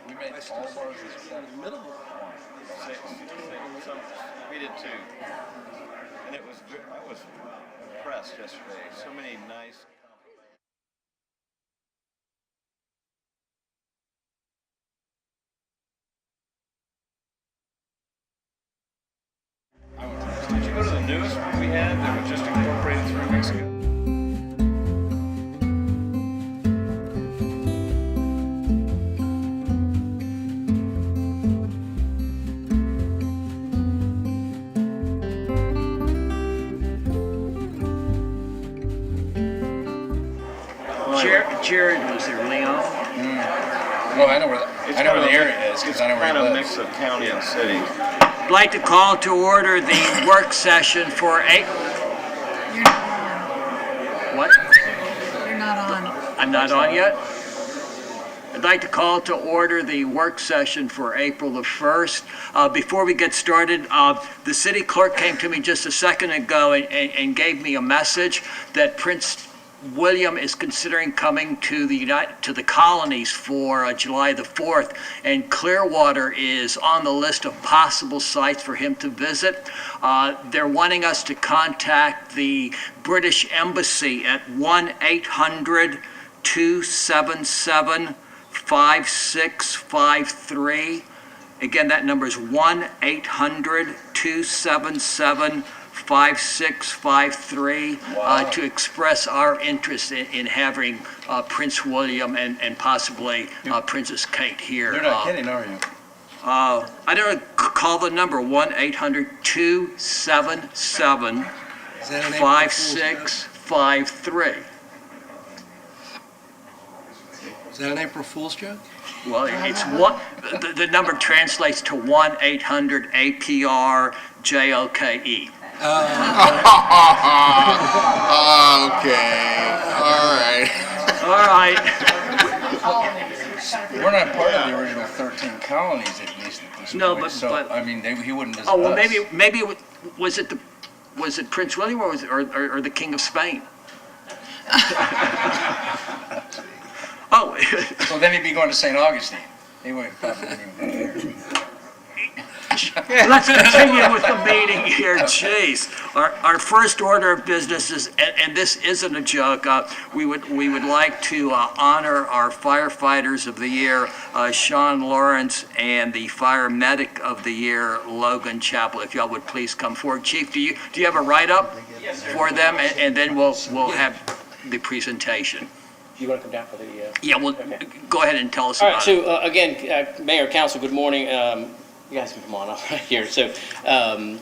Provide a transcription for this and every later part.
We made all of ours except We did too. And it was, I was impressed yesterday. So many nice. Did you go to the newest one we had that was just incorporated 3 weeks ago? Jared was there, Leon. Well, I know where the area is because I know where Kind he of lives. mix of county and city. I'd like to call to order the work session for You're not on. What? You're not on. I'm not on yet? I'd like to call to order the work session for April the 1st. Before we get started, the city clerk came to me just a second ago and gave me a message that Prince William is considering coming to the colonies for July the 4th, and Clearwater is on the list of possible sites for him to visit. They're wanting us to contact the British Embassy at 1-800-277-5653. Again, that number is 1-800-277-5653 to express our interest in having Prince William and possibly Princess Kate here. You're not kidding, are you? I don't know, call the number 1-800-277-5653. Is that an April Fool's joke? Well, it's one. The number translates to 1-800-APR-JOKE. Okay, all right. All right. We're not part of the original 13 colonies, at least at this No, point. but- I mean, he wouldn't visit Oh well, us. maybe was it Prince William or the King of Spain? Oh. So then he'd be going to St. Augustine. He wouldn't probably even Let's continue with the meeting here. Jeez. Our first order of business is, and this isn't a joke, we would like to honor our firefighters of the year, Sean Lawrence, and the fire medic of the year, Logan Chappell. If y'all would please come forward. Chief, do you have a write-up for them? And then we'll have the presentation. You want to come down for the? Yeah, well, Okay. Go ahead and tell us All about right. it. So again, Mayor, Council, good morning. You guys can come on up right here. So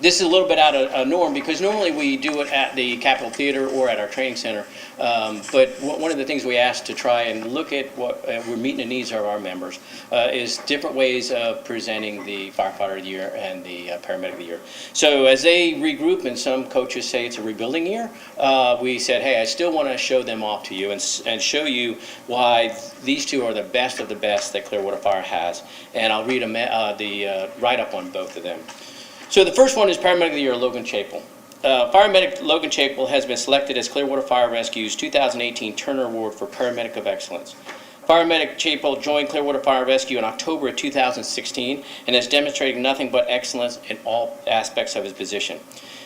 this is a little bit out of norm because normally we do it at the Capitol Theater or at our training center. But one of the things we asked to try and look at what we're meeting the needs of our members is different ways of presenting the firefighter of the year and the paramedic of the year. So as they regroup, and some coaches say it's a rebuilding year, we said, hey, I still want to show them off to you and show you why these two are the best of the best that Clearwater Fire has. And I'll read the write-up on both of them. So the first one is Paramedic of the Year, Logan Chappell. Fire medic Logan Chappell has been selected as Clearwater Fire Rescue's 2018 Turner Award for Paramedic of Excellence. Paramedic Chappell joined Clearwater Fire Rescue in October of 2016 and has demonstrated nothing but excellence in all aspects of his position.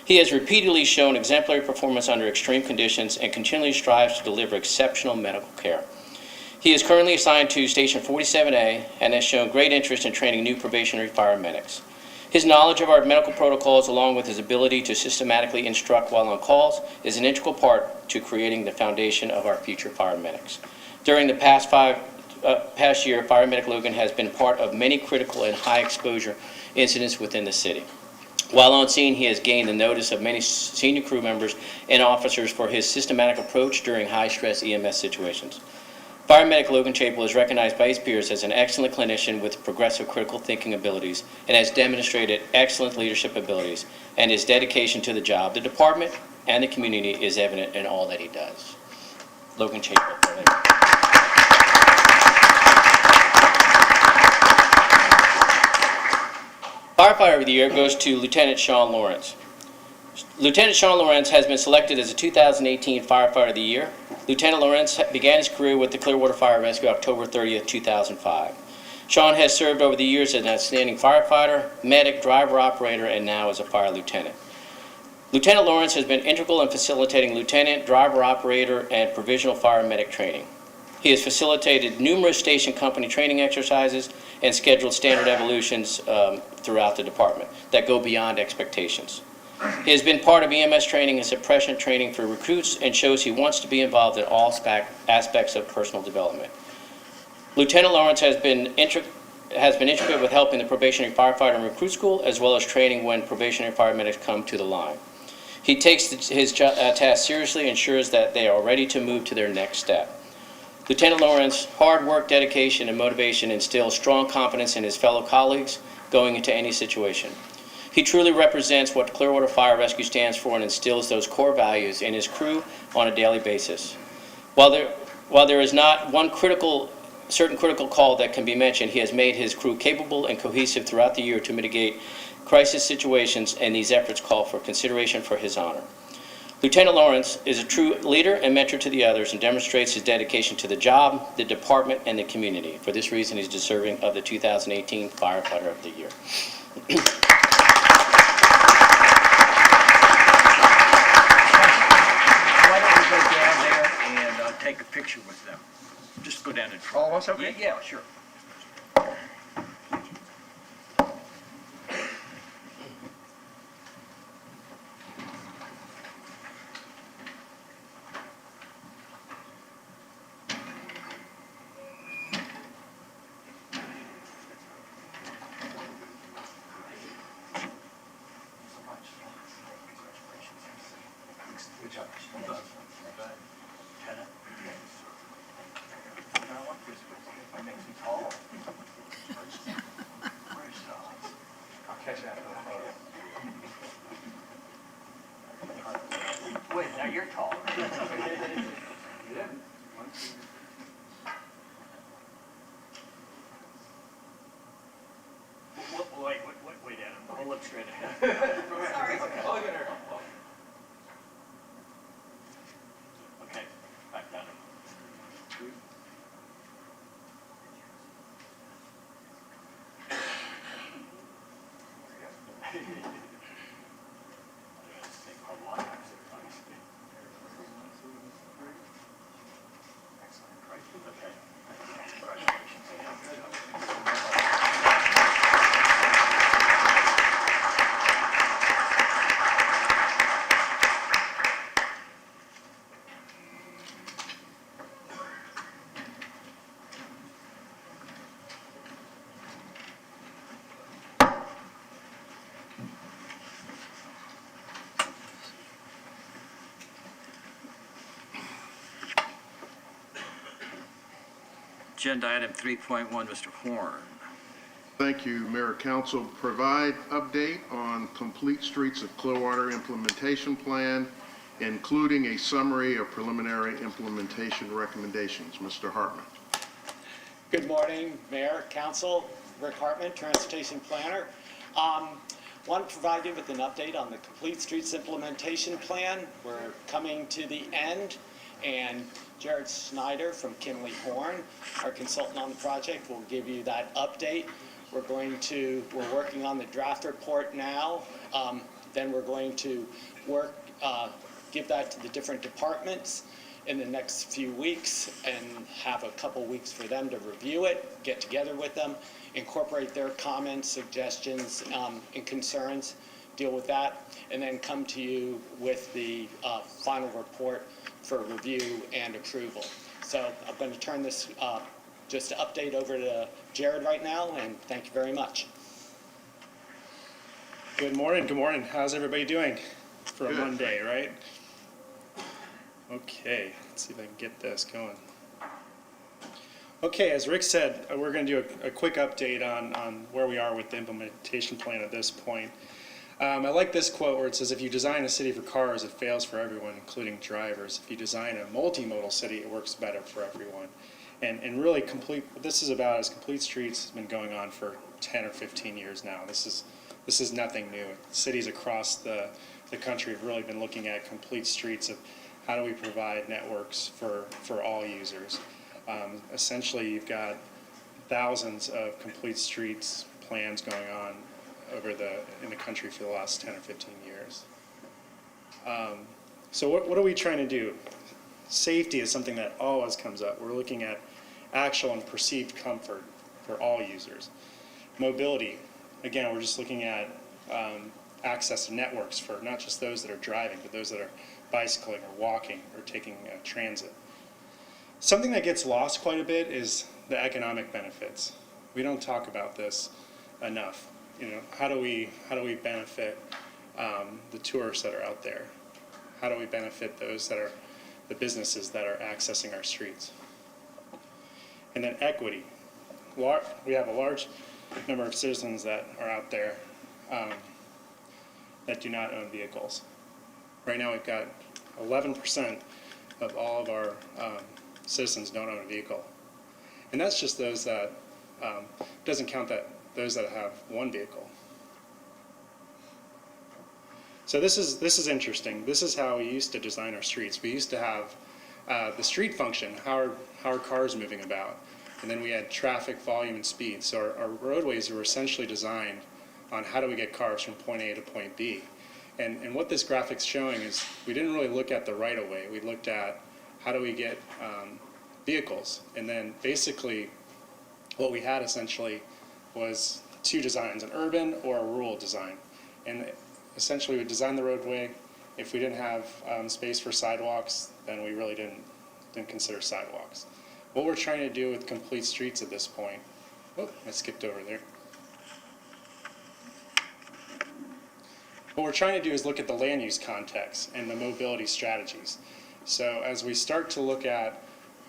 He has repeatedly shown exemplary performance under extreme conditions and continually strives to deliver exceptional medical care. He is currently assigned to Station 47A and has shown great interest in training new probationary fire medics. His knowledge of our medical protocols, along with his ability to systematically instruct while on calls, is an integral part to creating the foundation of our future fire medics. During the past year, Fire Medic Logan has been part of many critical and high exposure incidents within the city. While on scene, he has gained the notice of many senior crew members and officers for his systematic approach during high-stress EMS situations. Fire Medic Logan Chappell is recognized by his peers as an excellent clinician with progressive critical thinking abilities and has demonstrated excellent leadership abilities, and his dedication to the job, the department, and the community is evident in all that he does. Logan Chapel. Firefighter of the Year goes to Lieutenant Sean Lawrence. Lieutenant Sean Lawrence has been selected as the 2018 Firefighter of the Year. Lieutenant Lawrence began his career with the Clearwater Fire Rescue October 30th, 2005. Sean has served over the years as an outstanding firefighter, medic, driver, operator, and now as a fire lieutenant. Lieutenant Lawrence has been integral in facilitating lieutenant, driver, operator, and provisional fire medic training. He has facilitated numerous station company training exercises and scheduled standard evolutions throughout the department that go beyond expectations. He has been part of EMS training and suppression training for recruits and shows he wants to be involved in all aspects of personal development. Lieutenant Lawrence has been intricate with helping the probationary firefighter and recruit school, as well as training when probationary paramedics come to the line. He takes his task seriously and ensures that they are ready to move to their next step. Lieutenant Lawrence's hard work, dedication, and motivation instill strong confidence in his fellow colleagues going into any situation. He truly represents what Clearwater Fire Rescue stands for and instills those core values in his crew on a daily basis. While there is not one certain critical call that can be mentioned, he has made his crew capable and cohesive throughout the year to mitigate crisis situations, and these efforts call for consideration for his honor. Lieutenant Lawrence is a true leader and mentor to the others and demonstrates his dedication to the job, the department, and the community. For this reason, he's deserving of the 2018 Firefighter of the Year. Why don't we go down there and take a picture with them? Just go down in front. All of us, okay? Yeah, sure. Wait, now you're tall. Wait, Adam. I'll look straight ahead. Sorry. Okay, back down. Agenda item 3.1, Mr. Horn. Thank you, Mayor Council. Provide update on Complete Streets of Clearwater implementation plan, including a summary of preliminary implementation recommendations. Mr. Hartman. Good morning, Mayor, Council. Rick Hartman, Transportation Planner. Want to provide you with an update on the Complete Streets implementation plan. We're coming to the end, and Jared Snyder from Kinley Horn, our consultant on the project, will give you that update. We're working on the draft report now. Then we're going to give that to the different departments in the next few weeks and have a couple weeks for them to review it, get together with them, incorporate their comments, suggestions, and concerns, deal with that, and then come to you with the final report for review and approval. So I'm going to turn this just to update over to Jared right now, and thank you very much. Good morning. Good morning. How's everybody doing for a Good. Monday, right? Okay, let's see if I can get this going. Okay, as Rick said, we're going to do a quick update on where we are with the implementation plan at this point. I like this quote where it says, if you design a city for cars, it fails for everyone, including drivers. If you design a multimodal city, it works better for everyone. And really what this is about is Complete Streets has been going on for 10 or 15 years now. This is nothing new. Cities across the country have really been looking at complete streets of how do we provide networks for all users. Essentially, you've got thousands of complete streets plans going on in the country for the last 10 or 15 years. So what are we trying to do? Safety is something that always comes up. We're looking at actual and perceived comfort for all users. Mobility, again, we're just looking at access to networks for not just those that are driving, but those that are bicycling or walking or taking transit. Something that gets lost quite a bit is the economic benefits. We don't talk about this enough. You know, how do we benefit the tourists that are out there? How do we benefit those that are the businesses that are accessing our streets? And then equity. We have a large number of citizens that are out there that do not own vehicles. Right now we've got 11% of all of our citizens don't own a vehicle. And that's just those that, doesn't count those that have one vehicle. So this is interesting. This is how we used to design our streets. We used to have the street function, how are cars moving about? And then we had traffic volume and speed. So our roadways were essentially designed on how do we get cars from point A to point B. And what this graphic's showing is we didn't really look at the right of way. We looked at how do we get vehicles. And then basically what we had essentially was two designs, an urban or a rural design. And essentially we designed the roadway. If we didn't have space for sidewalks, then we really didn't consider sidewalks. What we're trying to do with complete streets at this point, oh, I skipped over there. What we're trying to do is look at the land use context and the mobility strategies. So as we start to look at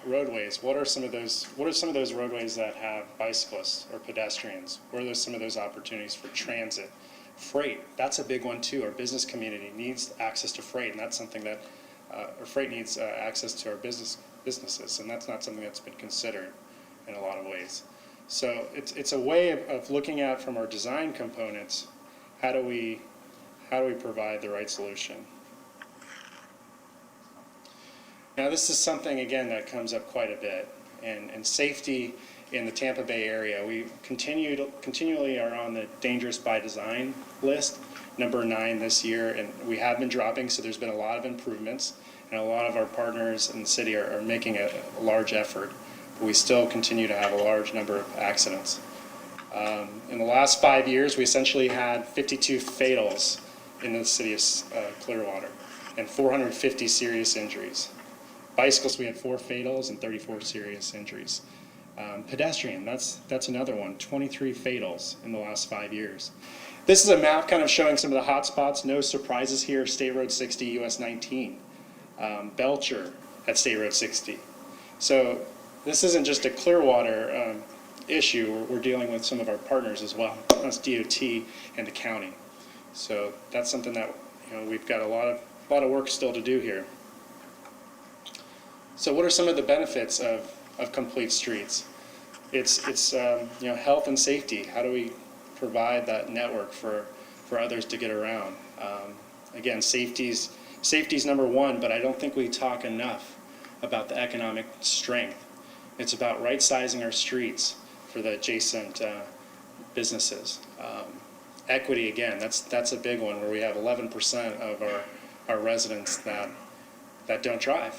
roadways, what are some of those roadways that have bicyclists or pedestrians? What are some of those opportunities for transit? Freight, that's a big one too. Our business community needs access to freight, and that's something that, or freight needs access to our businesses, and that's not something that's been considered in a lot of ways. So it's a way of looking at from our design components, how do we provide the right solution? Now this is something, again, that comes up quite a bit, and safety in the Tampa Bay area. We continually are on the dangerous by design list, number 9 this year, and we have been dropping, so there's been a lot of improvements, and a lot of our partners in the city are making a large effort, but we still continue to have a large number of accidents. In the last 5 years, we essentially had 52 fatals in the city of Clearwater, and 450 serious injuries. Bicyclists, we had 4 fatals and 34 serious injuries. Pedestrian, that's another one, 23 fatals in the last 5 years. This is a map kind of showing some of the hot spots. No surprises here. State Road 60, US 19. Belcher at State Road 60. So this isn't just a Clearwater issue. We're dealing with some of our partners as well. That's DOT and the county. So that's something that we've got a lot of work still to do here. So what are some of the benefits of complete streets? It's health and safety. How do we provide that network for others to get around? Again, safety's number one, but I don't think we talk enough about the economic strength. It's about right-sizing our streets for the adjacent businesses. Equity, again, that's a big one where we have 11% of our residents that don't drive.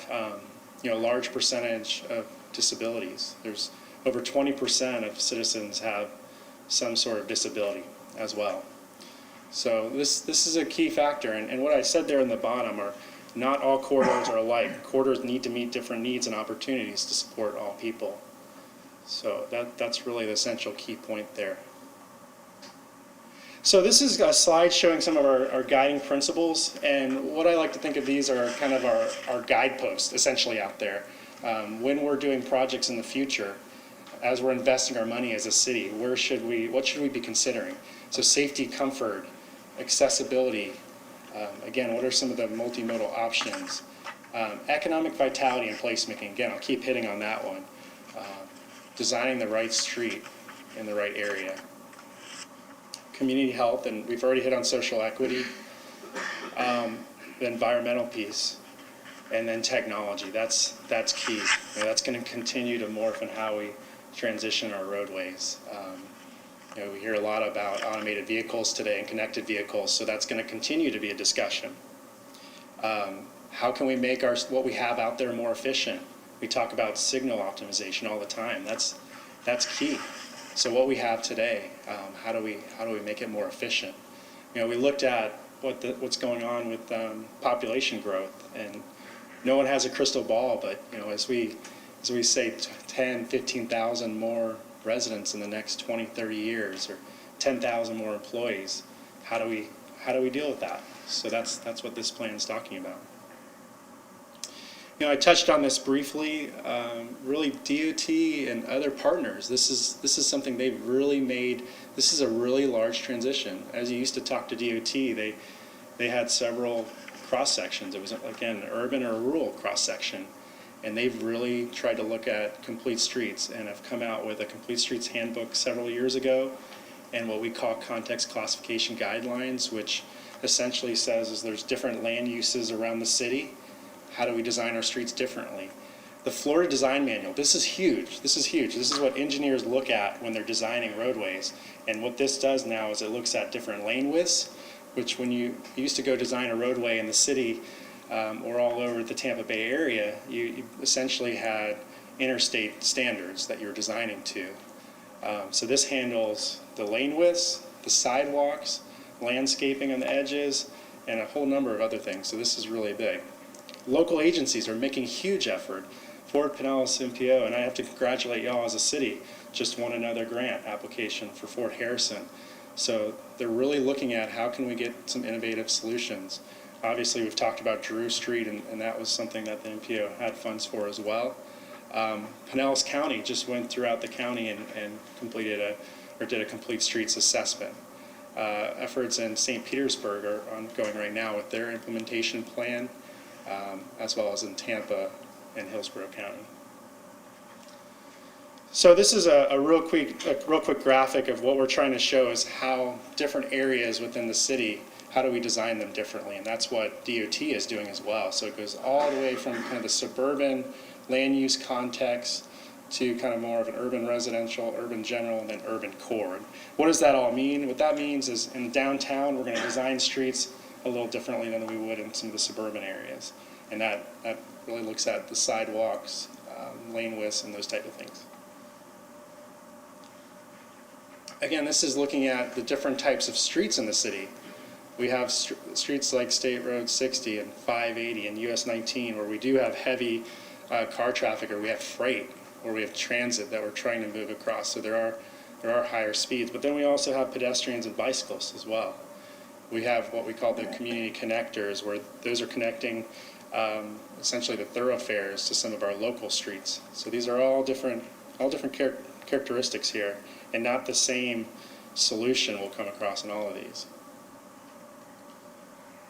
A large percentage of disabilities. There's over 20% of citizens have some sort of disability as well. So this is a key factor, and what I said there in the bottom are not all corridors are alike. Corridors need to meet different needs and opportunities to support all people. So that's really the essential key point there. So this is a slide showing some of our guiding principles, and what I like to think of these are kind of our guideposts essentially out there. When we're doing projects in the future, as we're investing our money as a city, what should we be considering? So safety, comfort, accessibility. Again, what are some of the multimodal options? Economic vitality and placemaking. Again, I'll keep hitting on that one. Designing the right street in the right area. Community health, and we've already hit on social equity. The environmental piece, and then technology. That's key. That's going to continue to morph in how we transition our roadways. We hear a lot about automated vehicles today and connected vehicles, so that's going to continue to be a discussion. How can we make what we have out there more efficient? We talk about signal optimization all the time. That's key. So what we have today, how do we make it more efficient? We looked at what's going on with population growth, and no one has a crystal ball, but as we say 10, 15,000 more residents in the next 20, 30 years, or 10,000 more employees, how do we deal with that? So that's what this plan is talking about. I touched on this briefly. Really, DOT and other partners. This is something they've really made. This is a really large transition. As you used to talk to DOT, they had several cross sections. It was again an urban or a rural cross section, and they've really tried to look at complete streets and have come out with a complete streets handbook several years ago, and what we call context classification guidelines, which essentially says is there's different land uses around the city. How do we design our streets differently? The Florida Design Manual, this is huge. This is what engineers look at when they're designing roadways. And what this does now is it looks at different lane widths, which when you used to go design a roadway in the city or all over the Tampa Bay area, you essentially had interstate standards that you're designing to. So this handles the lane widths, the sidewalks, landscaping on the edges, and a whole number of other things. So this is really big. Local agencies are making a huge effort. Fort Pinellas MPO, and I have to congratulate y'all as a city, just won another grant application for Fort Harrison. So they're really looking at how can we get some innovative solutions. Obviously, we've talked about Drew Street, and that was something that the MPO had funds for as well. Pinellas County just went throughout the county and did a complete streets assessment. Efforts in St. Petersburg are ongoing right now with their implementation plan, as well as in Tampa and Hillsborough County. So this is a real quick graphic of what we're trying to show is how different areas within the city, how do we design them differently, and that's what DOT is doing as well. So it goes all the way from kind of the suburban land use context to kind of more of an urban residential, urban general, and then urban core. What does that all mean? What that means is in downtown, we're going to design streets a little differently than we would in some of the suburban areas. And that really looks at the sidewalks, lane widths, and those type of things. Again, this is looking at the different types of streets in the city. We have streets like State Road 60 and 580 and US 19 where we do have heavy car traffic, or we have freight, or we have transit that we're trying to move across. So there are higher speeds, but then we also have pedestrians and bicyclists as well. We have what we call the community connectors, where those are connecting essentially the thoroughfares to some of our local streets. So these are all different characteristics here, and not the same solution will come across in all of these.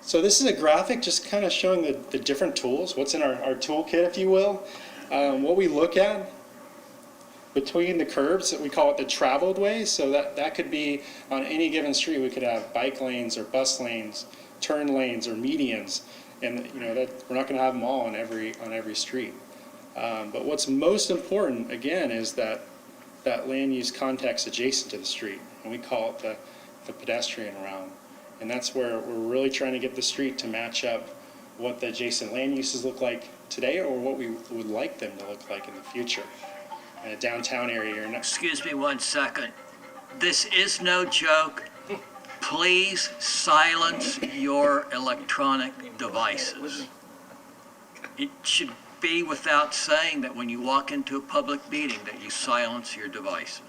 So this is a graphic just kind of showing the different tools, what's in our toolkit, if you will. What we look at between the curbs, we call it the traveled ways. So that could be on any given street. We could have bike lanes or bus lanes, turn lanes or medians, and that we're not going to have them all on every street. But what's most important, again, is that land use context adjacent to the street, and we call it the pedestrian realm. And that's where we're really trying to get the street to match up what the adjacent land uses look like today, or what we would like them to look like in the future. In a downtown area, Excuse me 1 second. This is no joke. Please silence your electronic devices. It should be without saying that when you walk into a public meeting that you silence your devices.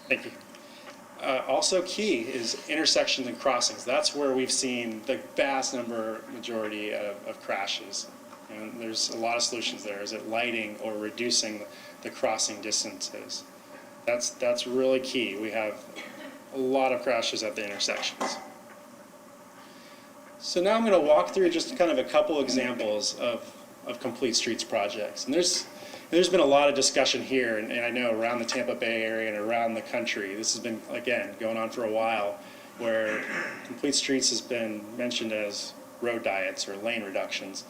Thank you. Also key is intersections and crossings. That's where we've seen the vast majority of crashes. And there's a lot of solutions there. Is it lighting or reducing the crossing distances? That's really key. We have a lot of crashes at the intersections. So now I'm going to walk through just kind of a couple examples of complete streets projects. And there's been a lot of discussion here, and I know around the Tampa Bay area and around the country. This has been, again, going on for a while, where complete streets has been mentioned as road diets or lane reductions.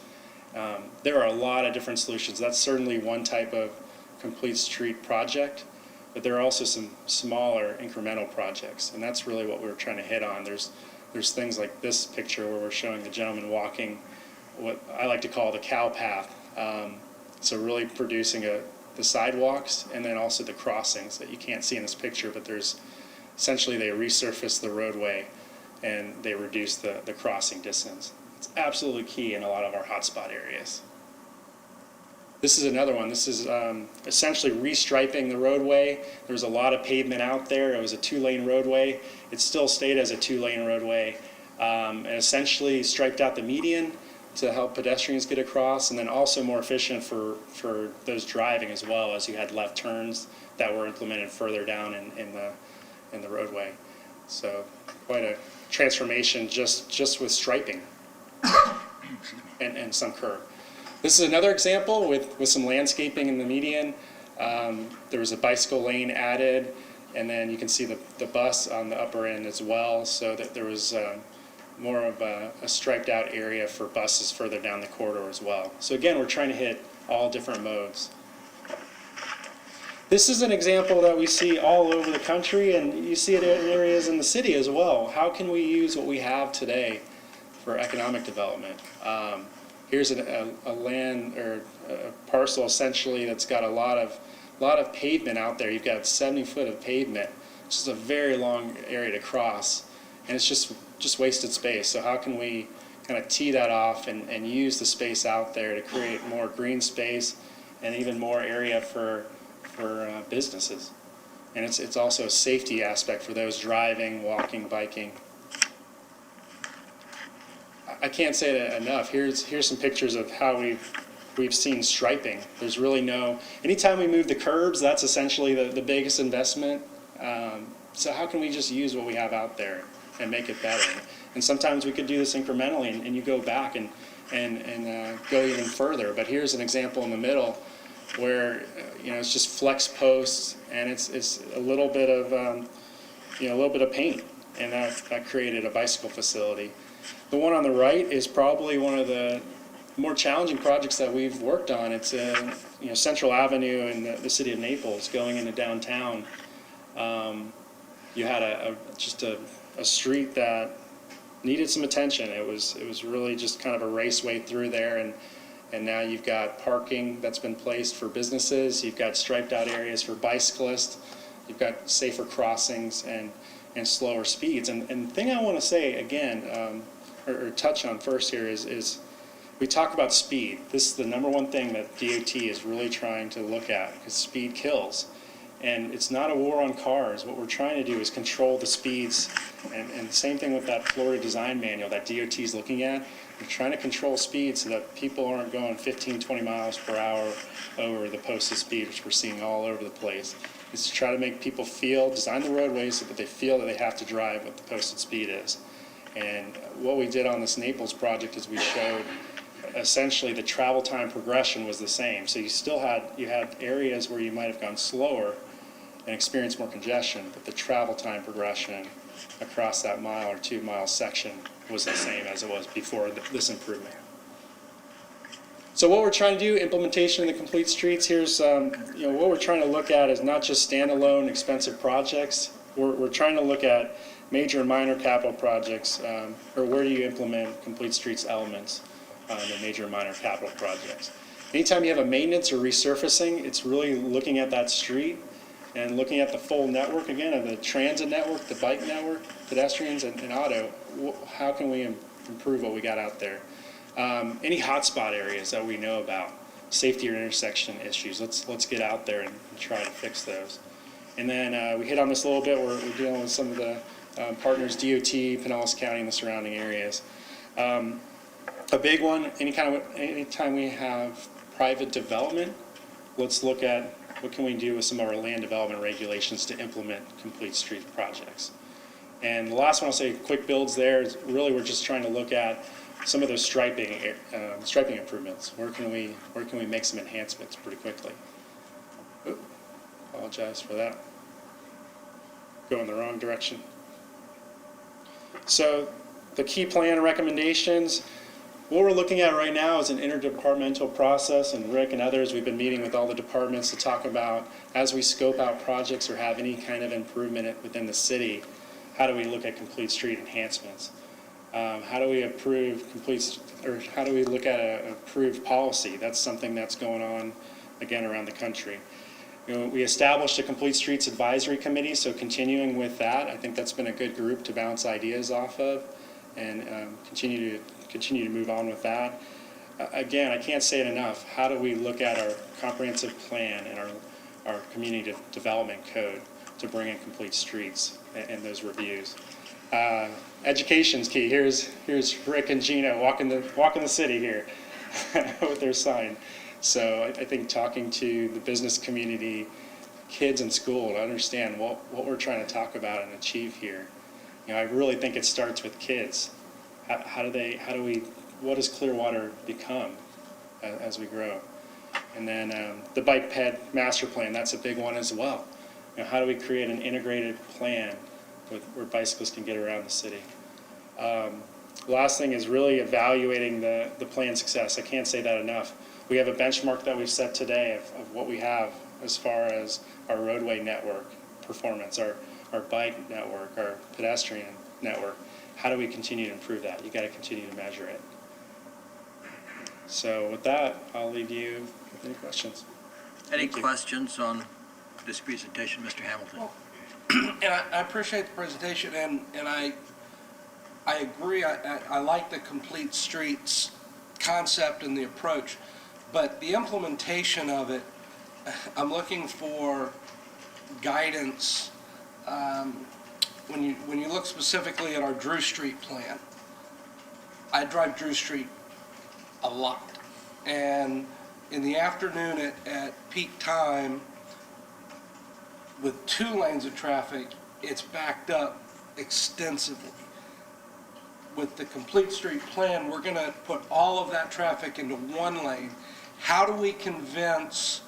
There are a lot of different solutions. That's certainly one type of complete street project, but there are also some smaller incremental projects, and that's really what we're trying to hit on. There's things like this picture where we're showing the gentleman walking what I like to call the cow path. So really producing the sidewalks and then also the crossings that you can't see in this picture, but there's essentially they resurface the roadway and they reduce the crossing distance. It's absolutely key in a lot of our hotspot areas. This is another one. This is essentially restriping the roadway. There was a lot of pavement out there. It was a 2-lane roadway. It still stayed as a 2-lane roadway, and essentially striped out the median to help pedestrians get across, and then also more efficient for those driving as well, as you had left turns that were implemented further down in the roadway. So quite a transformation just with striping and some curb. This is another example with some landscaping in the median. There was a bicycle lane added, and then you can see the bus on the upper end as well, so that there was more of a striped out area for buses further down the corridor as well. So again, we're trying to hit all different modes. This is an example that we see all over the country, and you see it in areas in the city as well. How can we use what we have today for economic development? Here's a land or a parcel essentially that's got a lot of pavement out there. You've got 70 foot of pavement, which is a very long area to cross, and it's just wasted space. So how can we kind of tee that off and use the space out there to create more green space and even more area for businesses? And it's also a safety aspect for those driving, walking, biking. I can't say it enough. Here's some pictures of how we've seen striping. There's really anytime we move the curbs, that's essentially the biggest investment. So how can we just use what we have out there and make it better? And sometimes we could do this incrementally, and you go back and go even further. But here's an example in the middle where it's just flex posts, and it's a little bit of paint, and that created a bicycle facility. The one on the right is probably one of the more challenging projects that we've worked on. It's Central Avenue in the city of Naples going into downtown. You had just a street that needed some attention. It was really just kind of a raceway through there, and now you've got parking that's been placed for businesses. You've got striped out areas for bicyclists. You've got safer crossings and slower speeds. And the thing I want to say again, or touch on first here is we talk about speed. This is the number one thing that DOT is really trying to look at, because speed kills. And it's not a war on cars. What we're trying to do is control the speeds. And the same thing with that Florida design manual that DOT is looking at. We're trying to control speed so that people aren't going 15, 20 miles per hour over the posted speed, which we're seeing all over the place. It's to try to make people design the roadways so that they feel that they have to drive what the posted speed is. And what we did on this Naples project is we showed essentially the travel time progression was the same. So you had areas where you might have gone slower and experienced more congestion, but the travel time progression across that mile or 2 mile section was the same as it was before this improvement. So what we're trying to do, implementation in the complete streets, here's what we're trying to look at is not just standalone expensive projects. We're trying to look at major and minor capital projects, or where do you implement complete streets elements in major and minor capital projects. Anytime you have a maintenance or resurfacing, it's really looking at that street and looking at the full network again of the transit network, the bike network, pedestrians, and auto. How can we improve what we got out there? Any hotspot areas that we know about, safety or intersection issues, let's get out there and try to fix those. And then we hit on this a little bit. We're dealing with some of the partners, DOT, Pinellas County, and the surrounding areas. A big one, anytime we have private development, let's look at what can we do with some of our land development regulations to implement complete street projects. And the last one I'll say, quick builds there, is really we're just trying to look at some of those striping improvements. Where can we make some enhancements pretty quickly? Oop, apologize for that. Going the wrong direction. So the key plan recommendations, what we're looking at right now is an interdepartmental process, and Rick and others, we've been meeting with all the departments to talk about, as we scope out projects or have any kind of improvement within the city, how do we look at complete street enhancements? How do we how do we look at an approved policy? That's something that's going on, again, around the country. You know, we established a Complete Streets Advisory Committee, so continuing with that, I think that's been a good group to bounce ideas off of and continue to move on with that. Again, I can't say it enough. How do we look at our comprehensive plan and our community development code to bring in complete streets and those reviews? Education's key. Here's Rick and Gina walking the city here with their sign. So I think talking to the business community, kids in school to understand what we're trying to talk about and achieve here. You know, I really think it starts with kids. What does Clearwater become as we grow? And then the bike ped master plan, that's a big one as well. You know, how do we create an integrated plan where bicyclists can get around the city? Last thing is really evaluating the plan success. I can't say that enough. We have a benchmark that we've set today of what we have as far as our roadway network performance, our bike network, our pedestrian network. How do we continue to improve that? You got to continue to measure it. So with that, I'll leave you with any questions. Any questions on this presentation, Mr. Hamilton? Well, and I appreciate the presentation, and I agree. I like the complete streets concept and the approach, but the implementation of it, I'm looking for guidance. When you look specifically at our Drew Street plan, I drive Drew Street a lot, and in the afternoon at peak time, with 2 lanes of traffic, it's backed up extensively. With the complete street plan, we're going to put all of that traffic into 1 lane. How do we convince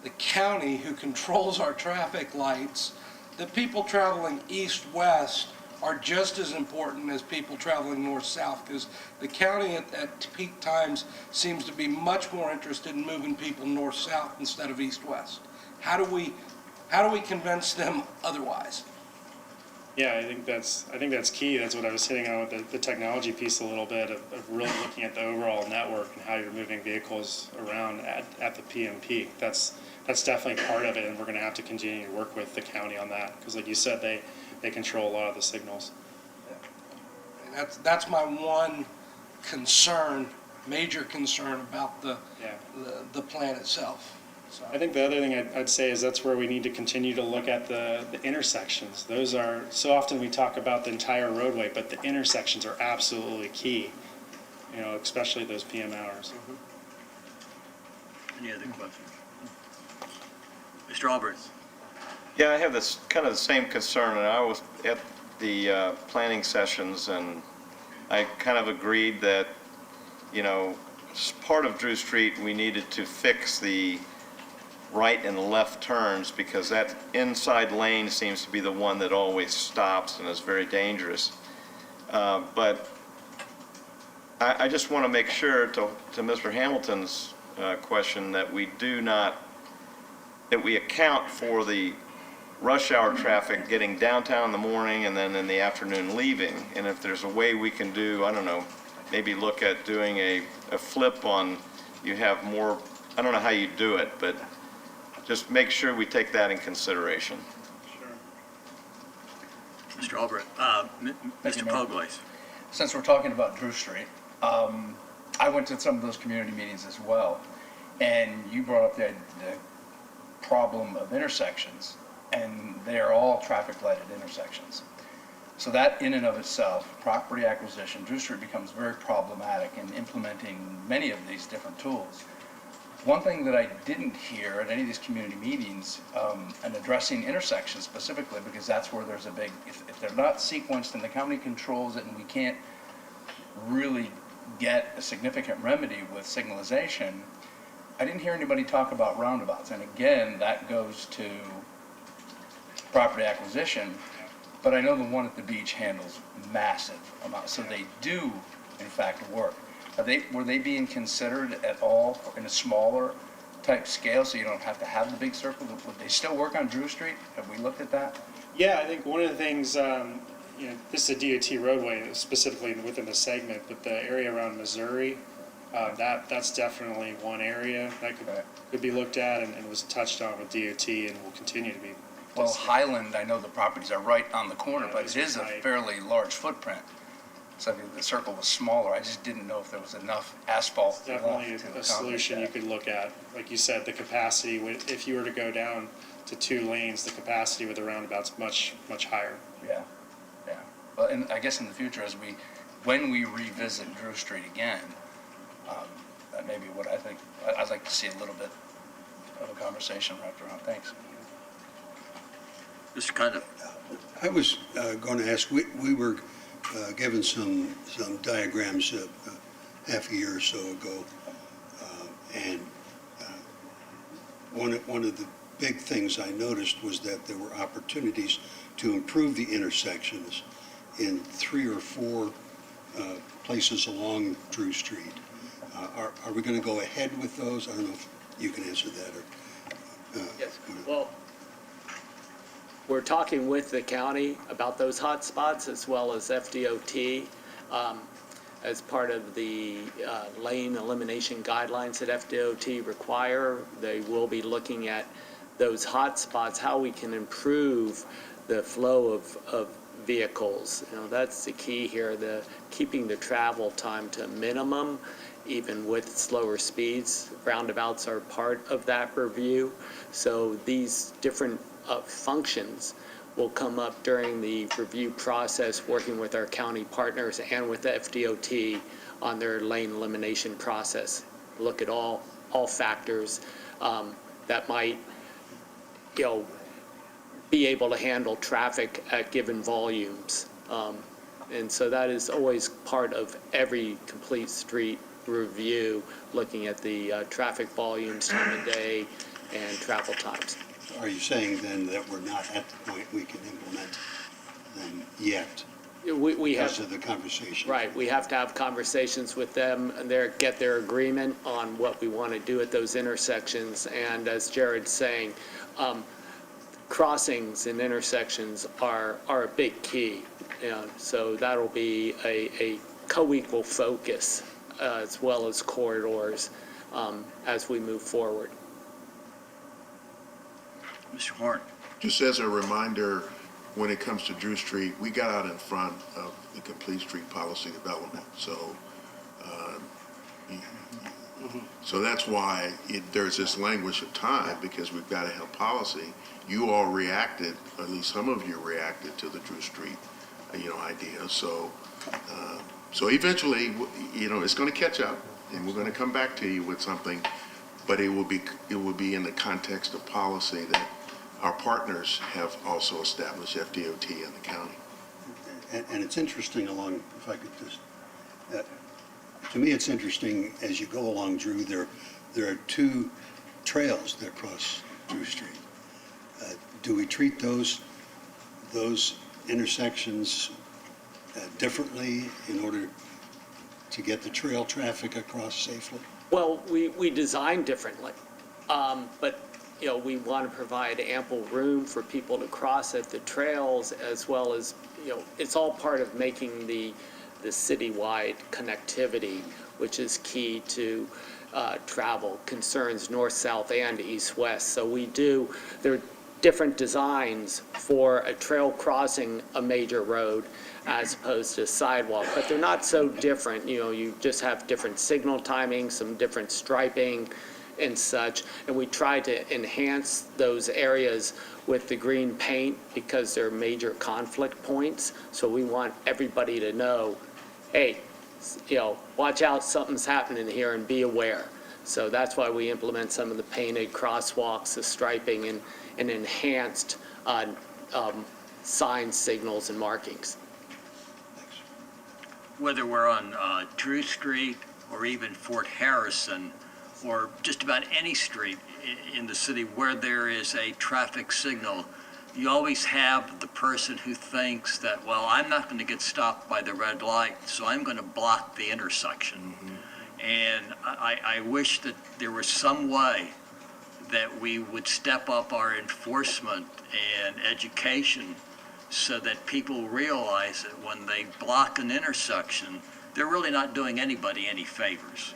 the county, who controls our traffic lights, that people traveling east-west are just as important as people traveling north-south? Because the county at peak times seems to be much more interested in moving people north-south instead of east-west. How do we convince them otherwise? Yeah, I think that's key. That's what I was hitting on with the technology piece a little bit of really looking at the overall network and how you're moving vehicles around at the PM peak. That's definitely part of it, and we're going to have to continue to work with the county on that because, like you said, they control a lot of the signals. Yeah. And that's my one concern, major concern about the plan itself. So. I think the other thing I'd say is that's where we need to continue to look at the intersections. Those are, so often we talk about the entire roadway, but the intersections are absolutely key, you know, especially those PM hours. Any other questions? Mr. Alberts? Yeah, I have this kind of the same concern, and I was at the planning sessions, and I kind of agreed that, you know, as part of Drew Street, we needed to fix the right and left turns because that inside lane seems to be the one that always stops and is very dangerous. But I just want to make sure to Mr. Hamilton's question that we account for the rush hour traffic getting downtown in the morning and then in the afternoon leaving. And if there's a way we can do, I don't know, maybe look at doing a flip on, you have more, I don't know how you do it, but just make sure we take that in consideration. Sure. Mr. Albert, Mr. Poglace. Since we're talking about Drew Street, I went to some of those community meetings as well, and you brought up the problem of intersections, and they are all traffic lighted intersections. So that in and of itself, property acquisition, Drew Street becomes very problematic in implementing many of these different tools. One thing that I didn't hear at any of these community meetings, and addressing intersections specifically, because that's where there's a big, if they're not sequenced and the county controls it and we can't really get a significant remedy with signalization, I didn't hear anybody talk about roundabouts. And again, that goes to property acquisition, but I know the one at the beach handles massive amounts, so they do in fact work. Were they being considered at all in a smaller type scale, so you don't have to have the big circle? Would they still work on Drew Street? Have we looked at that? Yeah, I think one of the things, this is a DOT roadway specifically within the segment, but the area around Missouri, that's definitely one area that could be looked at and was touched on with DOT and will continue to be. Well, Highland, I know the properties are right on the corner, Yeah, but it is a right. fairly large footprint. So the circle was smaller. I just didn't know if there was enough asphalt left Definitely to a accommodate solution you that. could look at. Like you said, the capacity, if you were to go down to 2 lanes, the capacity with the roundabout's much, much higher. Yeah, yeah. Well, and I guess in the future, when we revisit Drew Street again, that may be what I think. I'd like to see a little bit of a conversation wrapped around. Thanks. Mr. Cundiff. I was going to ask, we were given some diagrams half a year or so ago, and one of the big things I noticed was that there were opportunities to improve the intersections in 3 or 4 places along Drew Street. Are we going to go ahead with those? I don't know if you can answer that or. Yes, well, we're talking with the county about those hot spots as well as FDOT. As part of the lane elimination guidelines that FDOT require, they will be looking at those hot spots, how we can improve the flow of vehicles. That's the key here, keeping the travel time to a minimum, even with slower speeds. Roundabouts are part of that review. So these different functions will come up during the review process, working with our county partners and with the FDOT on their lane elimination process. Look at all factors that might, be able to handle traffic at given volumes. And so that is always part of every complete street review, looking at the traffic volumes, time of day, and travel times. Are you saying then that we're not at the point we can implement them yet? We have, Because of the conversation. right, we have to have conversations with them and get their agreement on what we want to do at those intersections. And as Jared's saying, crossings and intersections are a big key. So that'll be a co-equal focus as well as corridors as we move forward. Mr. Horn. Just as a reminder, when it comes to Drew Street, we got out in front of the complete street policy development. So that's why there's this language of time, because we've got to have policy. You all reacted, at least some of you reacted to the Drew Street, idea. So eventually, it's going to catch up, and we're going to come back to you with something, but it will be in the context of policy that our partners have also established, FDOT and the county. And it's interesting if I could just, to me, it's interesting as you go along Drew, there are 2 trails that cross Drew Street. Do we treat those intersections differently in order to get the trail traffic across safely? Well, we design differently, but we want to provide ample room for people to cross at the trails, as well as, it's all part of making the citywide connectivity, which is key to travel concerns north, south, and east, west. So there are different designs for a trail crossing a major road as opposed to a sidewalk, but they're not so different. You just have different signal timing, some different striping and such, and we try to enhance those areas with the green paint because they're major conflict points. So we want everybody to know, hey, watch out, something's happening here, and be aware. So that's why we implement some of the painted crosswalks, the striping, and enhanced signs, signals, and markings. Whether we're on Drew Street or even Fort Harrison, or just about any street in the city where there is a traffic signal, you always have the person who thinks that, well, I'm not going to get stopped by the red light, so I'm going to block the intersection. And I wish that there was some way that we would step up our enforcement and education so that people realize that when they block an intersection, they're really not doing anybody any favors.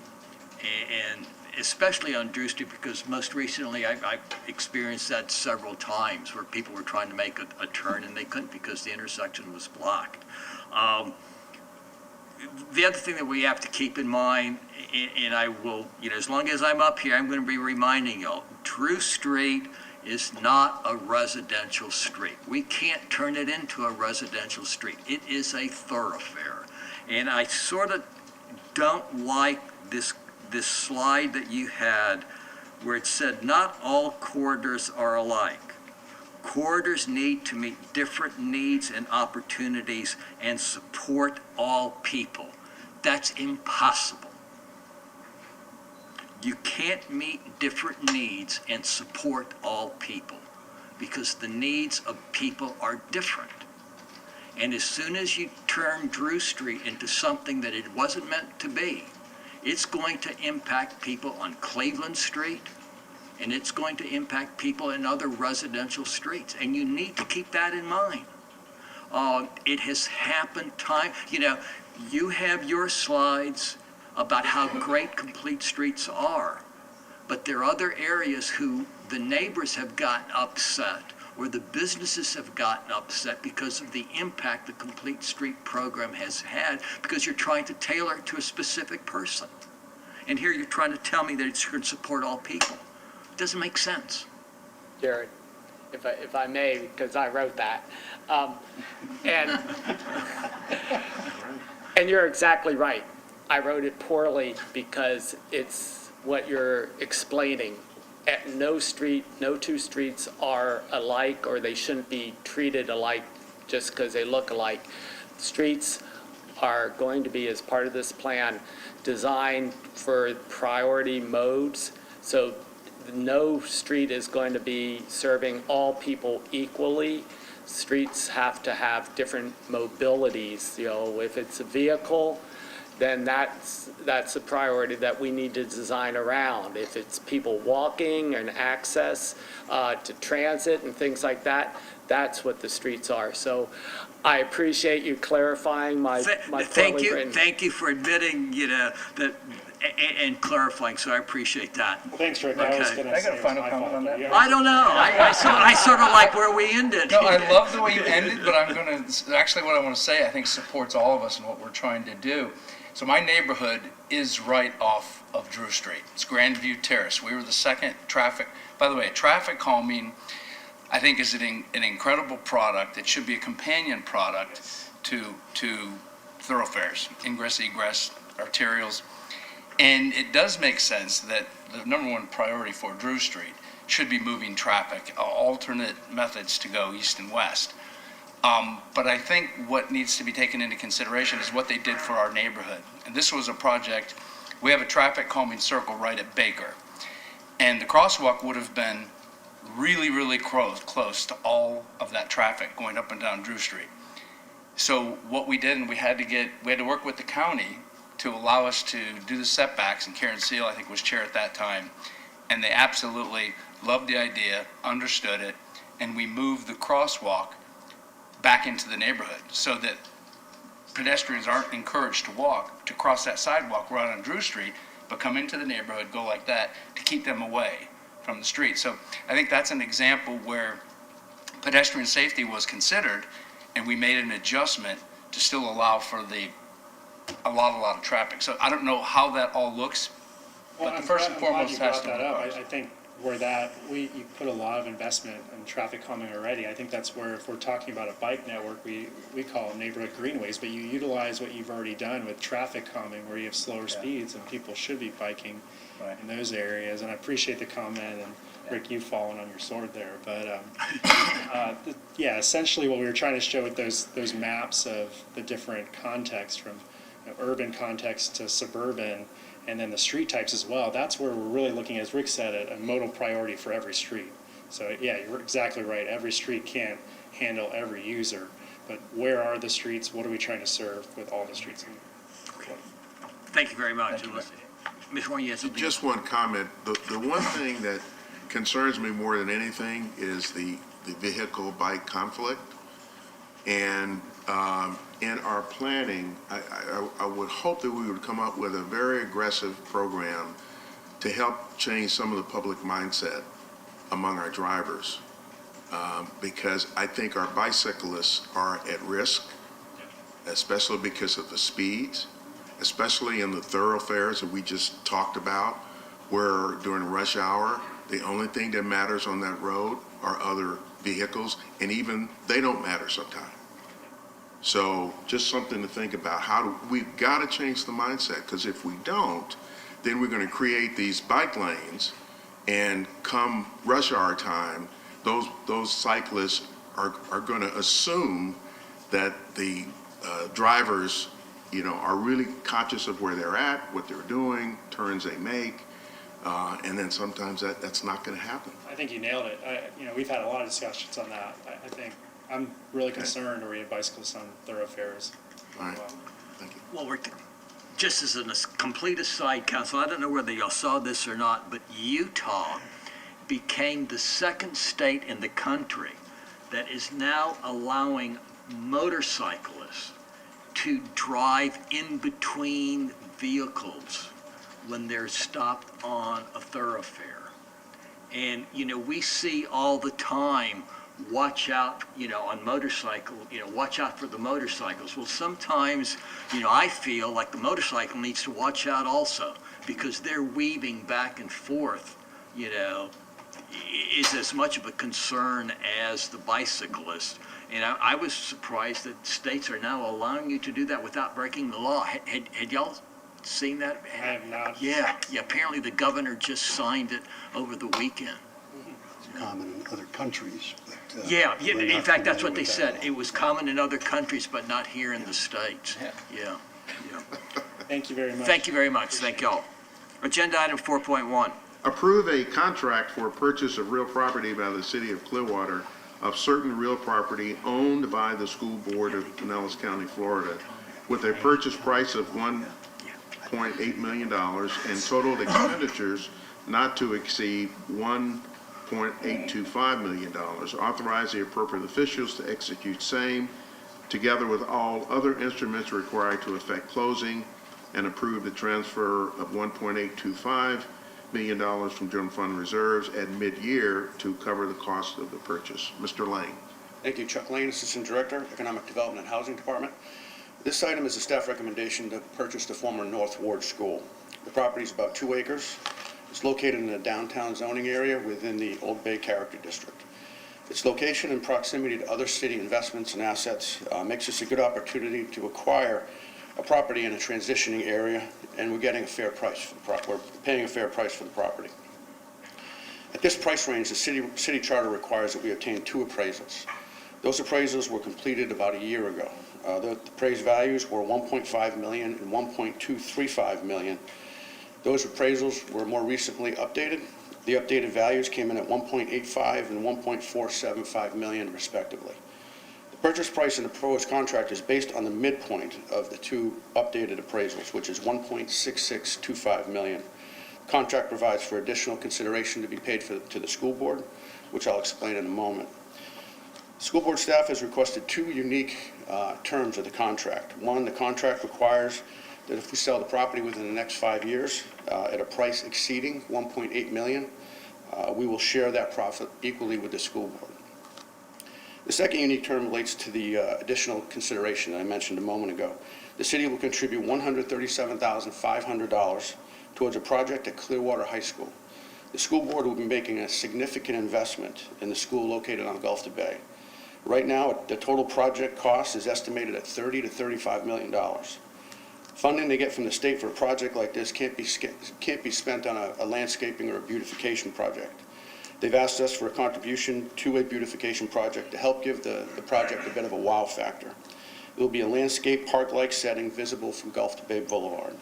And especially on Drew Street, because most recently I've experienced that several times where people were trying to make a turn and they couldn't because the intersection was blocked. The other thing that we have to keep in mind, and I will, as long as I'm up here, I'm going to be reminding y'all, Drew Street is not a residential street. We can't turn it into a residential street. It is a thoroughfare. And I sort of don't like this slide that you had where it said not all corridors are alike. Corridors need to meet different needs and opportunities and support all people. That's impossible. You can't meet different needs and support all people because the needs of people are different. And as soon as you turn Drew Street into something that it wasn't meant to be, it's going to impact people on Cleveland Street, and it's going to impact people in other residential streets. And you need to keep that in mind. It has happened you have your slides about how great complete streets are, but there are other areas who the neighbors have gotten upset or the businesses have gotten upset because of the impact the Complete Street program has had because you're trying to tailor it to a specific person. And here you're trying to tell me that it's going to support all people. It doesn't make sense. Jared, if I may, because I wrote that. And you're exactly right. I wrote it poorly because it's what you're explaining. No two streets are alike, or they shouldn't be treated alike just because they look alike. Streets are going to be, as part of this plan, designed for priority modes. So no street is going to be serving all people equally. Streets have to have different mobilities. If it's a vehicle, then that's a priority that we need to design around. If it's people walking and access to transit and things like that, that's what the streets are. So I appreciate you clarifying my Thank you. written. Thank you for admitting, that and clarifying. So I appreciate that. Thanks, Rick. I was Okay. going to say. I got a final comment on that. I don't know. I sort of like where we ended. No, I love the way you ended, but actually what I want to say, I think supports all of us in what we're trying to do. So my neighborhood is right off of Drew Street. It's Grandview Terrace. We were the second by the way, traffic calming, I think, is an incredible product. It should be a companion product to thoroughfares, ingress, egress, arterials. And it does make sense that the number one priority for Drew Street should be moving traffic, alternate methods to go east and west. But I think what needs to be taken into consideration is what they did for our neighborhood. And this was a project, we have a traffic calming circle right at Baker. And the crosswalk would have been really, really close to all of that traffic going up and down Drew Street. So what we did, and we had to work with the county to allow us to do the setbacks, and Karen Seal, I think, was chair at that time. And they absolutely loved the idea, understood it, and we moved the crosswalk back into the neighborhood so that pedestrians aren't encouraged to cross that sidewalk right on Drew Street, but come into the neighborhood, go like that, to keep them away from the street. So I think that's an example where pedestrian safety was considered, and we made an adjustment to still allow for a lot of traffic. So I don't know how that all looks, Well, but the first and I'm glad foremost you has brought to that be up. proposed. I think where you put a lot of investment in traffic calming already. I think that's where, if we're talking about a bike network, we call them neighborhood greenways, but you utilize what you've already done with traffic calming, where you have slower speeds and people should be biking in those areas. And I appreciate the comment, and Rick, you've fallen on your sword there. But yeah, essentially what we were trying to show with those maps of the different context, from urban context to suburban, and then the street types as well, that's where we're really looking, as Rick said, at a modal priority for every street. So yeah, you're exactly right. Every street can't handle every user, but where are the streets? What are we trying to serve with all the streets? Okay. Thank you very much. Ms. Warren, you had something? Just one comment. The one thing that concerns me more than anything is the vehicle-bike conflict. And in our planning, I would hope that we would come up with a very aggressive program to help change some of the public mindset among our drivers. Because I think our bicyclists are at risk, especially because of the speeds, especially in the thoroughfares that we just talked about, where during rush hour, the only thing that matters on that road are other vehicles, and even they don't matter sometimes. So just something to think about. We've got to change the mindset, because if we don't, then we're going to create these bike lanes, and come rush hour time, those cyclists are going to assume that the drivers, are really conscious of where they're at, what they're doing, turns they make, and then sometimes that's not going to happen. I think you nailed it. We've had a lot of discussions on that. I think I'm really concerned where we have bicyclists on thoroughfares. All right, thank you. Well, Rick, just as a complete aside, Council, I don't know whether y'all saw this or not, but Utah became the second state in the country that is now allowing motorcyclists to drive in between vehicles when they're stopped on a thoroughfare. And, we see all the time, watch out, on motorcycle, watch out for the motorcycles. Well, sometimes, I feel like the motorcycle needs to watch out also, because they're weaving back and forth, is as much of a concern as the bicyclist. And I was surprised that states are now allowing you to do that without breaking the law. Had y'all seen that? I have not. Yeah, apparently the governor just signed it over the weekend. It's common in other countries. But, Yeah, we're in not fact, that's what familiar they with said. that It was common in other countries, but not here in the States. Yeah. Thank you very much. Thank you very much. Thank y'all. Agenda item 4.1. Approve a contract for purchase of real property by the city of Clearwater of certain real property owned by the school board of Pinellas County, Florida, with a purchase price of $1.8 million and total expenditures not to exceed $1.825 million. Authorize the appropriate officials to execute same, together with all other instruments required to effect closing, and approve the transfer of $1.825 million from general fund reserves at mid-year to cover the cost of the purchase. Mr. Lane. Thank you. Chuck Lane, Assistant Director, Economic Development and Housing Department. This item is a staff recommendation to purchase the former North Ward School. The property is about 2 acres. It's located in a downtown zoning area within the Old Bay Character District. Its location and proximity to other city investments and assets makes this a good opportunity to acquire a property in a transitioning area, and we're getting a fair price for the property. We're paying a fair price for the property. At this price range, the city charter requires that we obtain 2 appraisals. Those appraisals were completed about a year ago. The appraised values were $1.5 million and $1.235 million. Those appraisals were more recently updated. The updated values came in at $1.85 and $1.475 million, respectively. The purchase price in the proposed contract is based on the midpoint of the 2 updated appraisals, which is $1.6625 million. The contract provides for additional consideration to be paid to the school board, which I'll explain in a moment. School board staff has requested 2 unique terms of the contract. One, the contract requires that if we sell the property within the next 5 years at a price exceeding $1.8 million, we will share that profit equally with the school board. The second unique term relates to the additional consideration that I mentioned a moment ago. The city will contribute $137,500 towards a project at Clearwater High School. The school board will be making a significant investment in the school located on Gulf to Bay. Right now, the total project cost is estimated at $30 to $35 million. Funding they get from the state for a project like this can't be spent on a landscaping or a beautification project. They've asked us for a contribution to a beautification project to help give the project a bit of a wow factor. It will be a landscape park-like setting visible from Gulf to Bay Boulevard.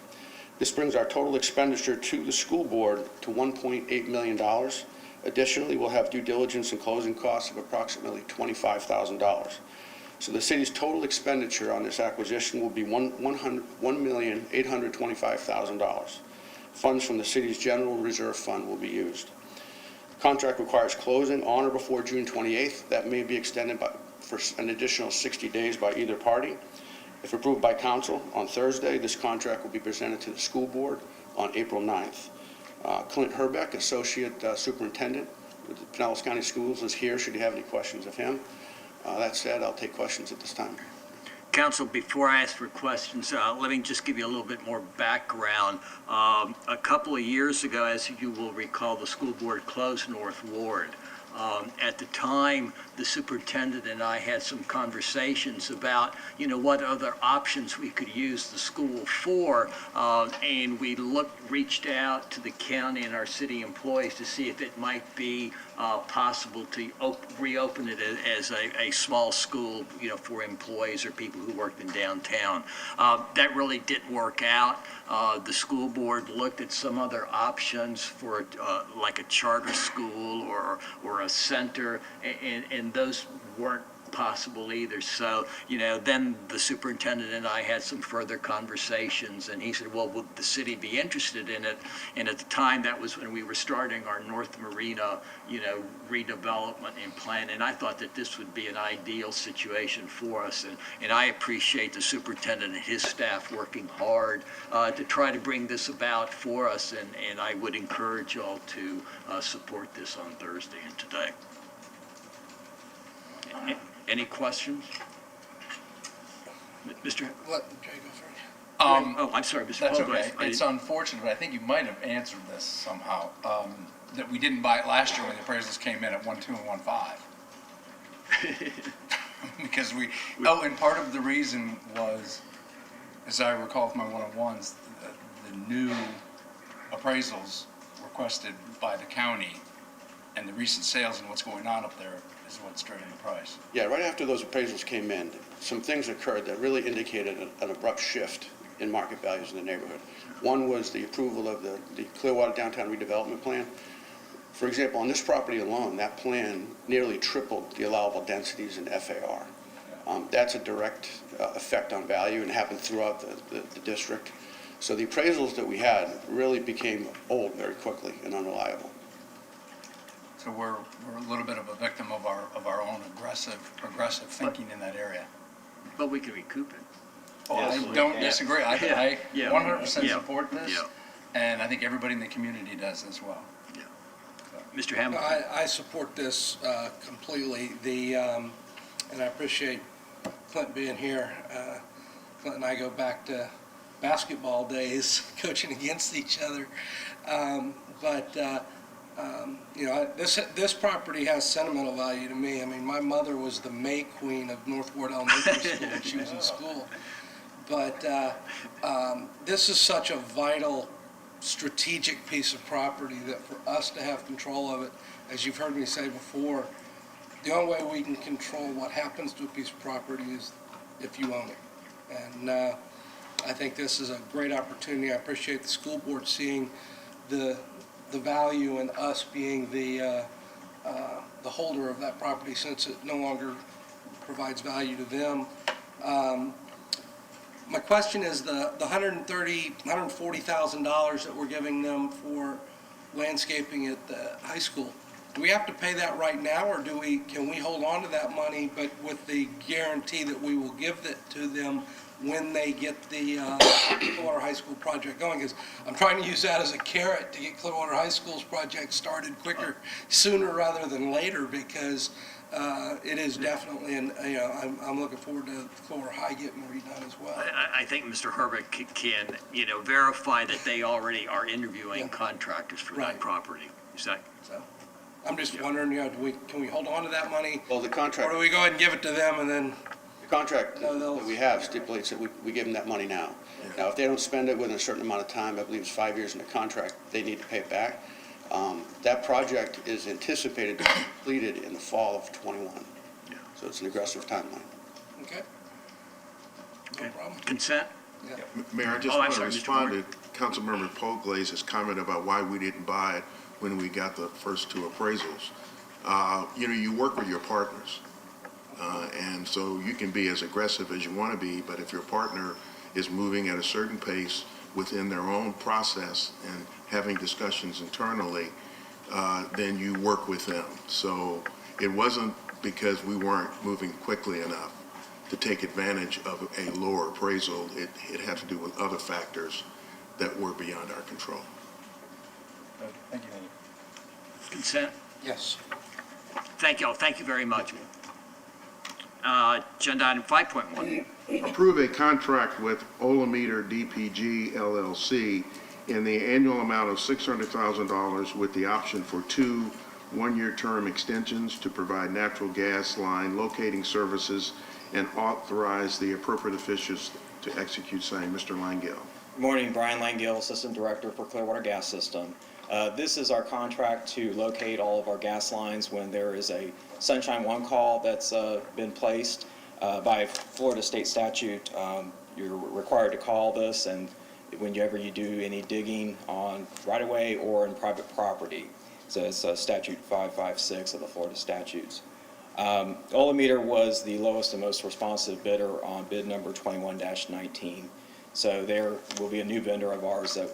This brings our total expenditure to the school board to $1.8 million. Additionally, we'll have due diligence and closing costs of approximately $25,000. So the city's total expenditure on this acquisition will be $1,825,000. Funds from the city's general reserve fund will be used. Contract requires closing on or before June 28th. That may be extended for an additional 60 days by either party. If approved by council on Thursday, this contract will be presented to the school board on April 9th. Clint Herbeck, Associate Superintendent with the Pinellas County Schools, is here should you have any questions of him. That said, I'll take questions at this time. Council, before I ask for questions, let me just give you a little bit more background. A couple of years ago, as you will recall, the school board closed North Ward. At the time, the superintendent and I had some conversations about, what other options we could use the school for, and we reached out to the county and our city employees to see if it might be possible to reopen it as a small school, for employees or people who worked in downtown. That really didn't work out. The school board looked at some other options for like a charter school or a center, and those weren't possible either. So, then the superintendent and I had some further conversations, and he said, well, would the city be interested in it? And at the time, that was when we were starting our North Marina, redevelopment and plan, and I thought that this would be an ideal situation for us, and I appreciate the superintendent and his staff working hard to try to bring this about for us, and I would encourage you all to support this on Thursday and today. Any questions? Mr. Let Jay go first. I'm sorry, Mr. That's Paul, okay. It's unfortunate, but I think you might have answered this somehow, that we didn't buy it last year when the appraisals came in at 1.2 and 1.5. Because and part of the reason was, as I recall from my one-on-ones, the new appraisals requested by the county and the recent sales and what's going on up there is what's driven the price. Yeah, right after those appraisals came in, some things occurred that really indicated an abrupt shift in market values in the neighborhood. One was the approval of the Clearwater Downtown Redevelopment Plan. For example, on this property alone, that plan nearly tripled the allowable densities in FAR. That's a direct effect on value and happened throughout the district. So the appraisals that we had really became old very quickly and unreliable. So we're a little bit of a victim of our own progressive thinking in that area. But we can recoup it. Oh, Yes, I we don't can. disagree. I Yeah. 100% Yeah. support this, Yeah. and I think everybody in the community does as well. Mr. No, Hamilton? I support this completely. And I appreciate Clint being here. Clint and I go back to basketball days, coaching against each other. This property has sentimental value to me. I mean, my mother was the May Queen of North Ward Elementary School when she was in school. But this is such a vital, strategic piece of property that for us to have control of it, as you've heard me say before, the only way we can control what happens to a piece of property is if you own it. And I think this is a great opportunity. I appreciate the school board seeing the value in us being the holder of that property, since it no longer provides value to them. My question is the $140,000 that we're giving them for landscaping at the high school. Do we have to pay that right now, or can we hold on to that money, but with the guarantee that we will give it to them when they get the Clearwater High School project going? Because I'm trying to use that as a carrot to get Clearwater High School's project started quicker, sooner rather than later, because it is definitely, I'm looking forward to Clearwater High getting redone as well. I think Mr. Herbert can, verify that they already are interviewing contractors for that Right. property. Second. So I'm just wondering, can we hold on to that money? Well, the Or contract, do we go ahead and give it to them and then, the contract No, they'll- that we have stipulates that we give them that money now. Now, if they don't spend it within a certain amount of time, I believe it's 5 years in the contract, they need to pay it back. That project is anticipated to be completed in the fall of '21. So it's an aggressive timeline. okay? No problem. Consent? Mayor, I just Oh, I'm want to sorry, Mr. respond Ward. to Councilmember Polglaz's comment about why we didn't buy it when we got the first two appraisals. You work with your partners, and so you can be as aggressive as you want to be, but if your partner is moving at a certain pace within their own process and having discussions internally, then you work with them. So it wasn't because we weren't moving quickly enough to take advantage of a lower appraisal. It had to do with other factors that were beyond our control. Thank you. Consent? Yes. Thank you all. Thank you very much. Agenda item 5.1. Approve a contract with Olameter DPG LLC in the annual amount of $600,000 with the option for 2 one-year term extensions to provide natural gas line locating services and authorize the appropriate officials to execute same. Mr. Langell. Good morning, Brian Langill, Assistant Director for Clearwater Gas System. This is our contract to locate all of our gas lines when there is a Sunshine 1 call that's been placed by Florida state statute. You're required to call this, and whenever you do any digging on right-of-way or in private property. So it's statute 556 of the Florida statutes. Olameter was the lowest and most responsive bidder on bid number 21-19. So there will be a new vendor of ours that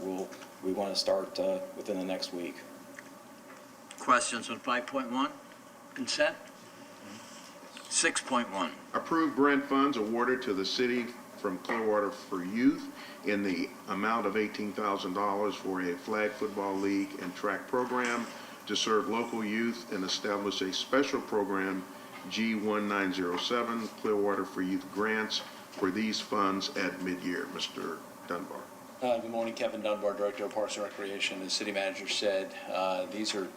we want to start within the next week. Questions on 5.1? Consent? 6.1. Approve grant funds awarded to the city from Clearwater for Youth in the amount of $18,000 for a flag football league and track program to serve local youth and establish a special program, G1907, Clearwater for Youth grants for these funds at mid-year. Mr. Dunbar. Good morning, Kevin Dunbar, Director of Parks and Recreation. As City Manager said, these are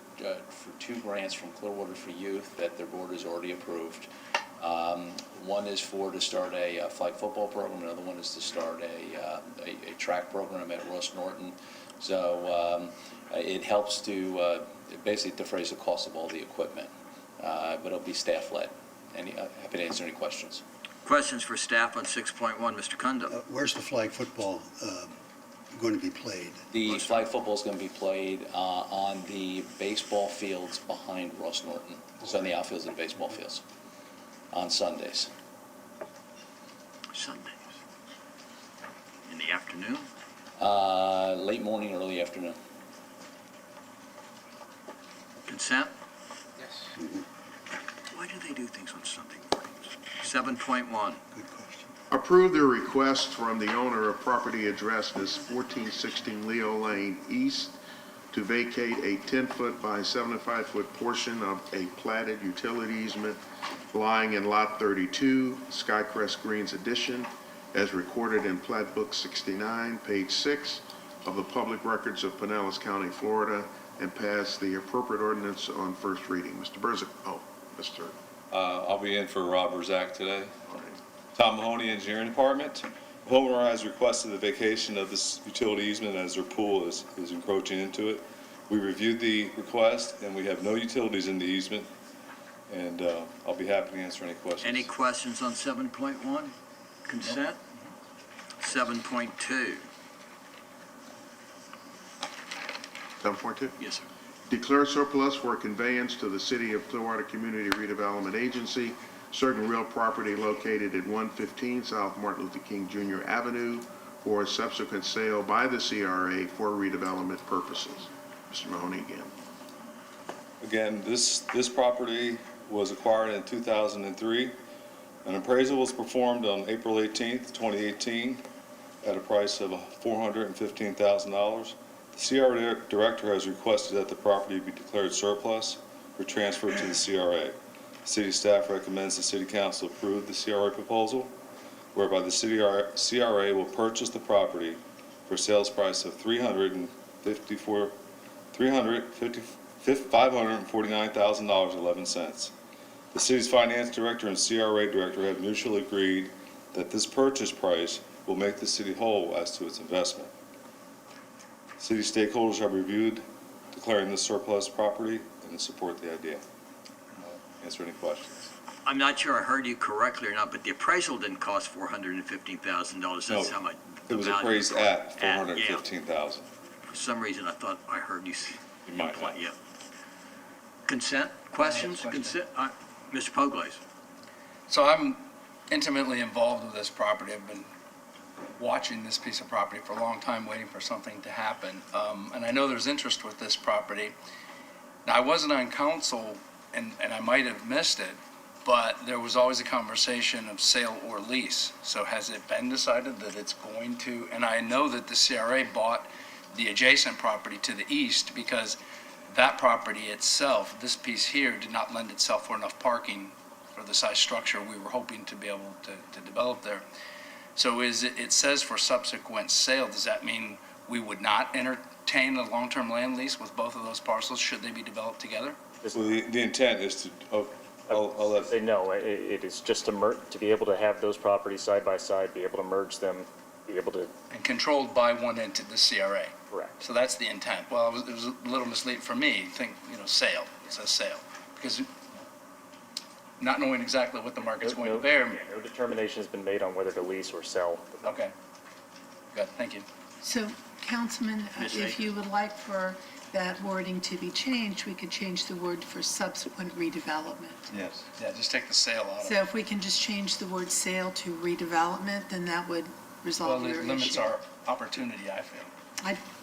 for 2 grants from Clearwater for Youth that their board has already approved. One is to start a flag football program. Another one is to start a track program at Ross Norton. So it helps to basically defray the cost of all the equipment, but it'll be staff-led. Happy to answer any questions. Questions for staff on 6.1, Mr. Kunda? Where's the flag football going to be played? The flag football is going to be played on the baseball fields behind Ross Norton. So in the outfields and baseball fields on Sundays. Sundays. In the afternoon? Late morning, early afternoon. Consent? Yes. Why do they do things on Sunday mornings? 7.1. Good question. Approve the request from the owner of property addressed as 1416 Leo Lane East to vacate a 10-foot by 75-foot portion of a platted utility easement lying in Lot 32, Skycrest Greens Edition, as recorded in Plat Book 69, page 6 of the Public Records of Pinellas County, Florida, and pass the appropriate ordinance on first reading. Mr. Burzik. Oh, Mr. I'll be in for Rob Berzak today. Tom Mahoney, Engineering Department. The homeowner has requested the vacation of this utility easement as their pool is encroaching into it. We reviewed the request, and we have no utilities in the easement, and I'll be happy to answer any questions. Any questions on 7.1? Consent? 7.2. 7.2? Yes, sir. Declare surplus for conveyance to the City of Clearwater Community Redevelopment Agency certain real property located at 115 South Martin Luther King Jr. Avenue for a subsequent sale by the CRA for redevelopment purposes. Mr. Mahoney again. Again, this property was acquired in 2003. An appraisal was performed on April 18th, 2018 at a price of $415,000. The CRA Director has requested that the property be declared surplus for transfer to the CRA. City staff recommends the City Council approve the CRA proposal, whereby the CRA will purchase the property for a sales price of $354,000 $549,000.11. The city's finance director and CRA director have mutually agreed that this purchase price will make the city whole as to its investment. City stakeholders have reviewed declaring this surplus property and support the idea. Answer any questions. I'm not sure I heard you correctly or not, but the appraisal didn't cost $415,000. That's how much. It was the value appraised of the at property. Yeah. $415,000. For some reason, I thought I heard you. You might have. Yeah. Consent, questions, consent? Mr. Poglaze? So I'm intimately involved with this property. I've been watching this piece of property for a long time, waiting for something to happen. And I know there's interest with this property. Now, I wasn't on council, and I might have missed it, but there was always a conversation of sale or lease. So has it been decided that it's going to, and I know that the CRA bought the adjacent property to the east because that property itself, this piece here, did not lend itself for enough parking for the size structure we were hoping to be able to develop there. So it says for subsequent sale, does that mean we would not entertain a long-term land lease with both of those parcels should they be developed together? So the intent is to, I'll let. Say no, it is just to be able to have those properties side by side, be able to merge them, be able to. And controlled by one entity, the CRA. Correct. So that's the intent. Well, it was a little misleading for me, sale, it says sale. Because not knowing exactly what the market's going to bear. No determination has been made on whether to lease or sell. Okay. Good, thank you. So, Councilman, if you would like for that wording to be changed, we could change the word for subsequent redevelopment. Yes. Yeah, just take the sale out of it. So if we can just change the word sale to redevelopment, then that would resolve Well, your it issue. limits our opportunity, I feel.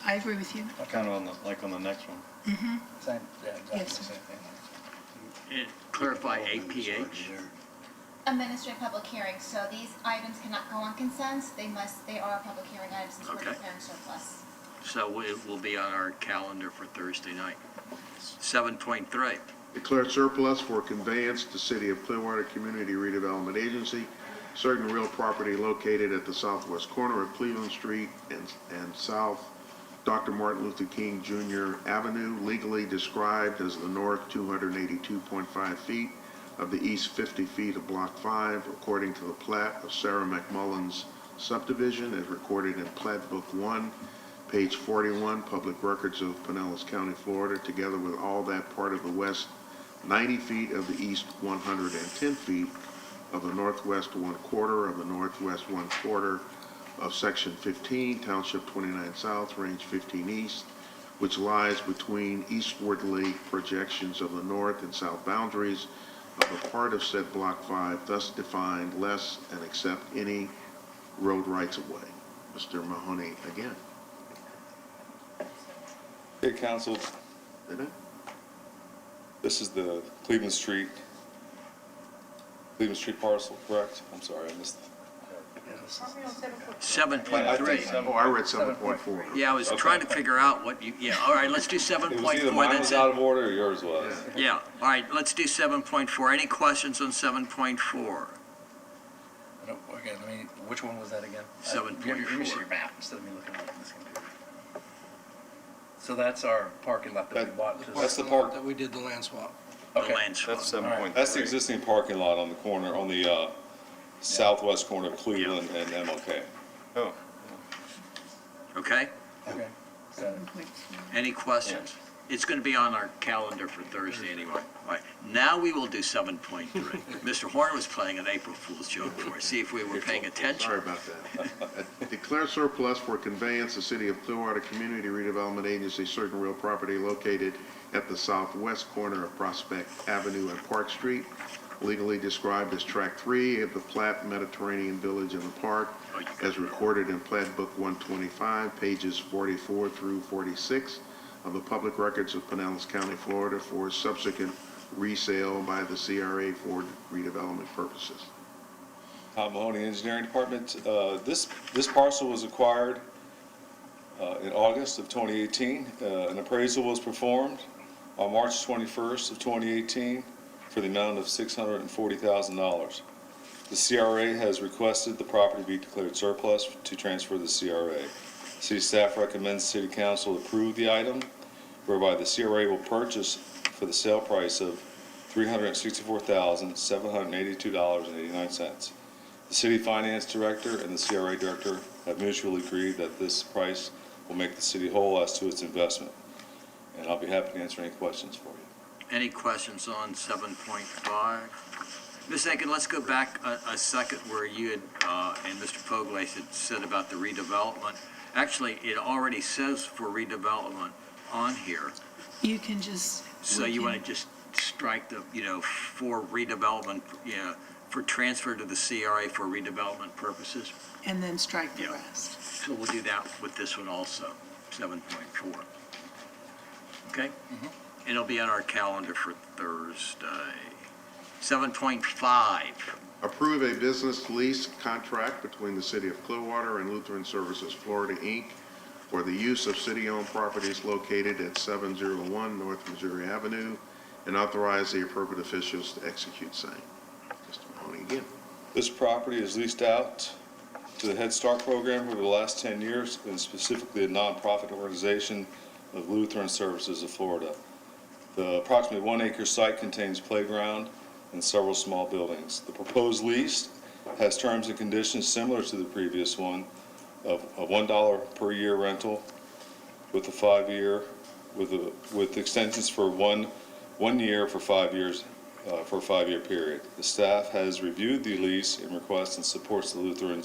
I agree with you. Kind of on the next one. Mm-hmm. Same, yeah, exactly Yes. the same thing. Clarify APH. Administrative public hearing, so these items cannot go on consent, they are public hearing items since we're Okay. declaring surplus. So it will be on our calendar for Thursday night. 7.3. Declare surplus for conveyance to City of Clearwater Community Redevelopment Agency, certain real property located at the southwest corner of Cleveland Street and South Dr. Martin Luther King Jr. Avenue, legally described as the north 282.5 feet of the east 50 feet of Block 5, according to the plat of Sarah McMullen's subdivision as recorded in Plat Book 1, page 41, Public Records of Pinellas County, Florida, together with all that part of the west 90 feet of the east 110 feet of the northwest 1/4 of the northwest 1/4 of Section 15, Township 29 South, Range 15 East, which lies between eastwardly projections of the north and south boundaries of a part of said Block 5, thus defined less and except any road rights-of-way. Mr. Mahoney again. Hey, council, Did it? this is the Cleveland Street parcel, correct? I'm sorry, I missed that. 7.3. Oh, I read 7.4. Yeah, I was trying to figure out what you, yeah, all right, let's do It was either 7.4. mine That's was it. out of order or yours was. Yeah, all right, let's do 7.4. Any questions on 7.4? Okay, which one was that again? 7.4. Let me see your map instead of me looking at this computer. So that's our parking lot that we bought. That's the park. That we did the land swap. Okay. Land swap. That's 7.3. That's the existing parking lot on the corner, on the southwest corner of Cleveland and MLK. Oh, Okay? Okay. Got it. Any questions? It's going to be on our calendar for Thursday anyway. All right, now we will do 7.3. Mr. Horner was playing an April Fool's joke for us. See if we were paying attention. Sorry about that. Declare surplus for conveyance, the City of Clearwater Community Redevelopment Agency, certain real property located at the southwest corner of Prospect Avenue and Park Street, legally described as Tract 3 of the Plat Mediterranean Village in the Park, as recorded in Plat Book 125, pages 44 through 46 of the Public Records of Pinellas County, Florida, for subsequent resale by the CRA for redevelopment purposes. Tom Mahoney, Engineering Department. This parcel was acquired in August of 2018. An appraisal was performed on March 21st of 2018 for the amount of $640,000. The CRA has requested the property be declared surplus to transfer to the CRA. City staff recommends City Council approve the item whereby the CRA will purchase for the sale price of $364,782.89. The city finance director and the CRA director have mutually agreed that this price will make the city whole as to its investment. And I'll be happy to answer any questions for you. Any questions on 7.5? Ms. Aiken, let's go back a second where you had, and Mr. Fogley had said about the redevelopment. Actually, it already says for redevelopment on here. You can just. So you want to just strike the, for redevelopment, for transfer to the CRA for redevelopment purposes? And then strike the Yeah. rest. So we'll do that with this one also, 7.4. Okay? And it'll be on our calendar for Thursday. 7.5. Approve a business lease contract between the City of Clearwater and Lutheran Services Florida, Inc. for the use of city-owned properties located at 701 North Missouri Avenue, and authorize the appropriate officials to execute same. Mr. Mahoney again. This property is leased out to the Head Start program over the last 10 years, and specifically a nonprofit organization of Lutheran Services of Florida. The approximately 1 acre site contains playground and several small buildings. The proposed lease has terms and conditions similar to the previous one of $1 per year rental with a 5-year, with extensions for one year for 5 years, for a 5-year period. The staff has reviewed the lease and requests and supports the Lutheran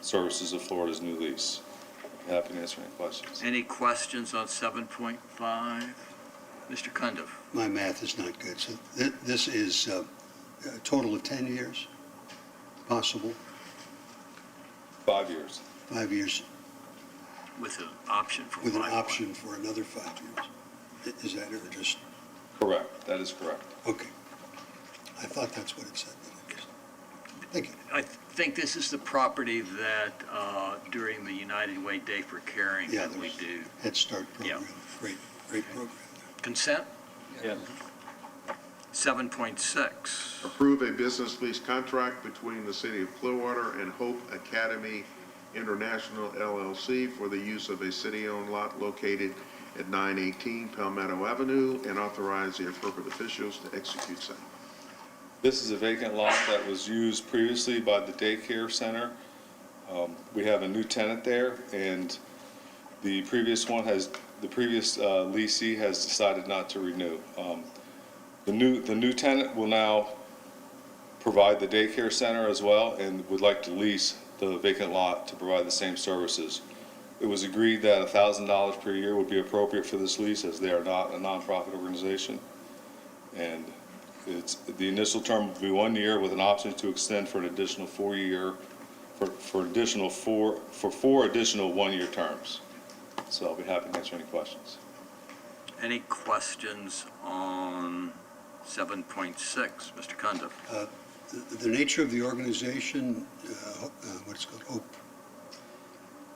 Services of Florida's new lease. I'm happy to answer any questions. Any questions on 7.5? Mr. Cundiff? My math is not good, so this is a total of 10 years, possible, 5 years. 5 years, With an option for with an 5. option for another 5 years. Is that or just, Correct, that is correct. okay. I thought that's what it said. Thank you. I think this is the property that during the United Way Day for Caring Yeah, that we there's do. Head Start program, great program. Consent? Yeah. 7.6. Approve a business lease contract between the City of Clearwater and Hope Academy International LLC for the use of a city-owned lot located at 918 Palmetto Avenue, and authorize the appropriate officials to execute same. This is a vacant lot that was used previously by the daycare center. We have a new tenant there, and the previous leasee has decided not to renew. The new tenant will now provide the daycare center as well, and would like to lease the vacant lot to provide the same services. It was agreed that $1,000 per year would be appropriate for this lease, as they are not a nonprofit organization. And the initial term will be 1 year with an option to extend for an additional 4 year, for 4 additional 1-year terms. So I'll be happy to answer any questions. Any questions on 7.6? Mr. Cundiff? The nature of the organization, what's it called, Hope?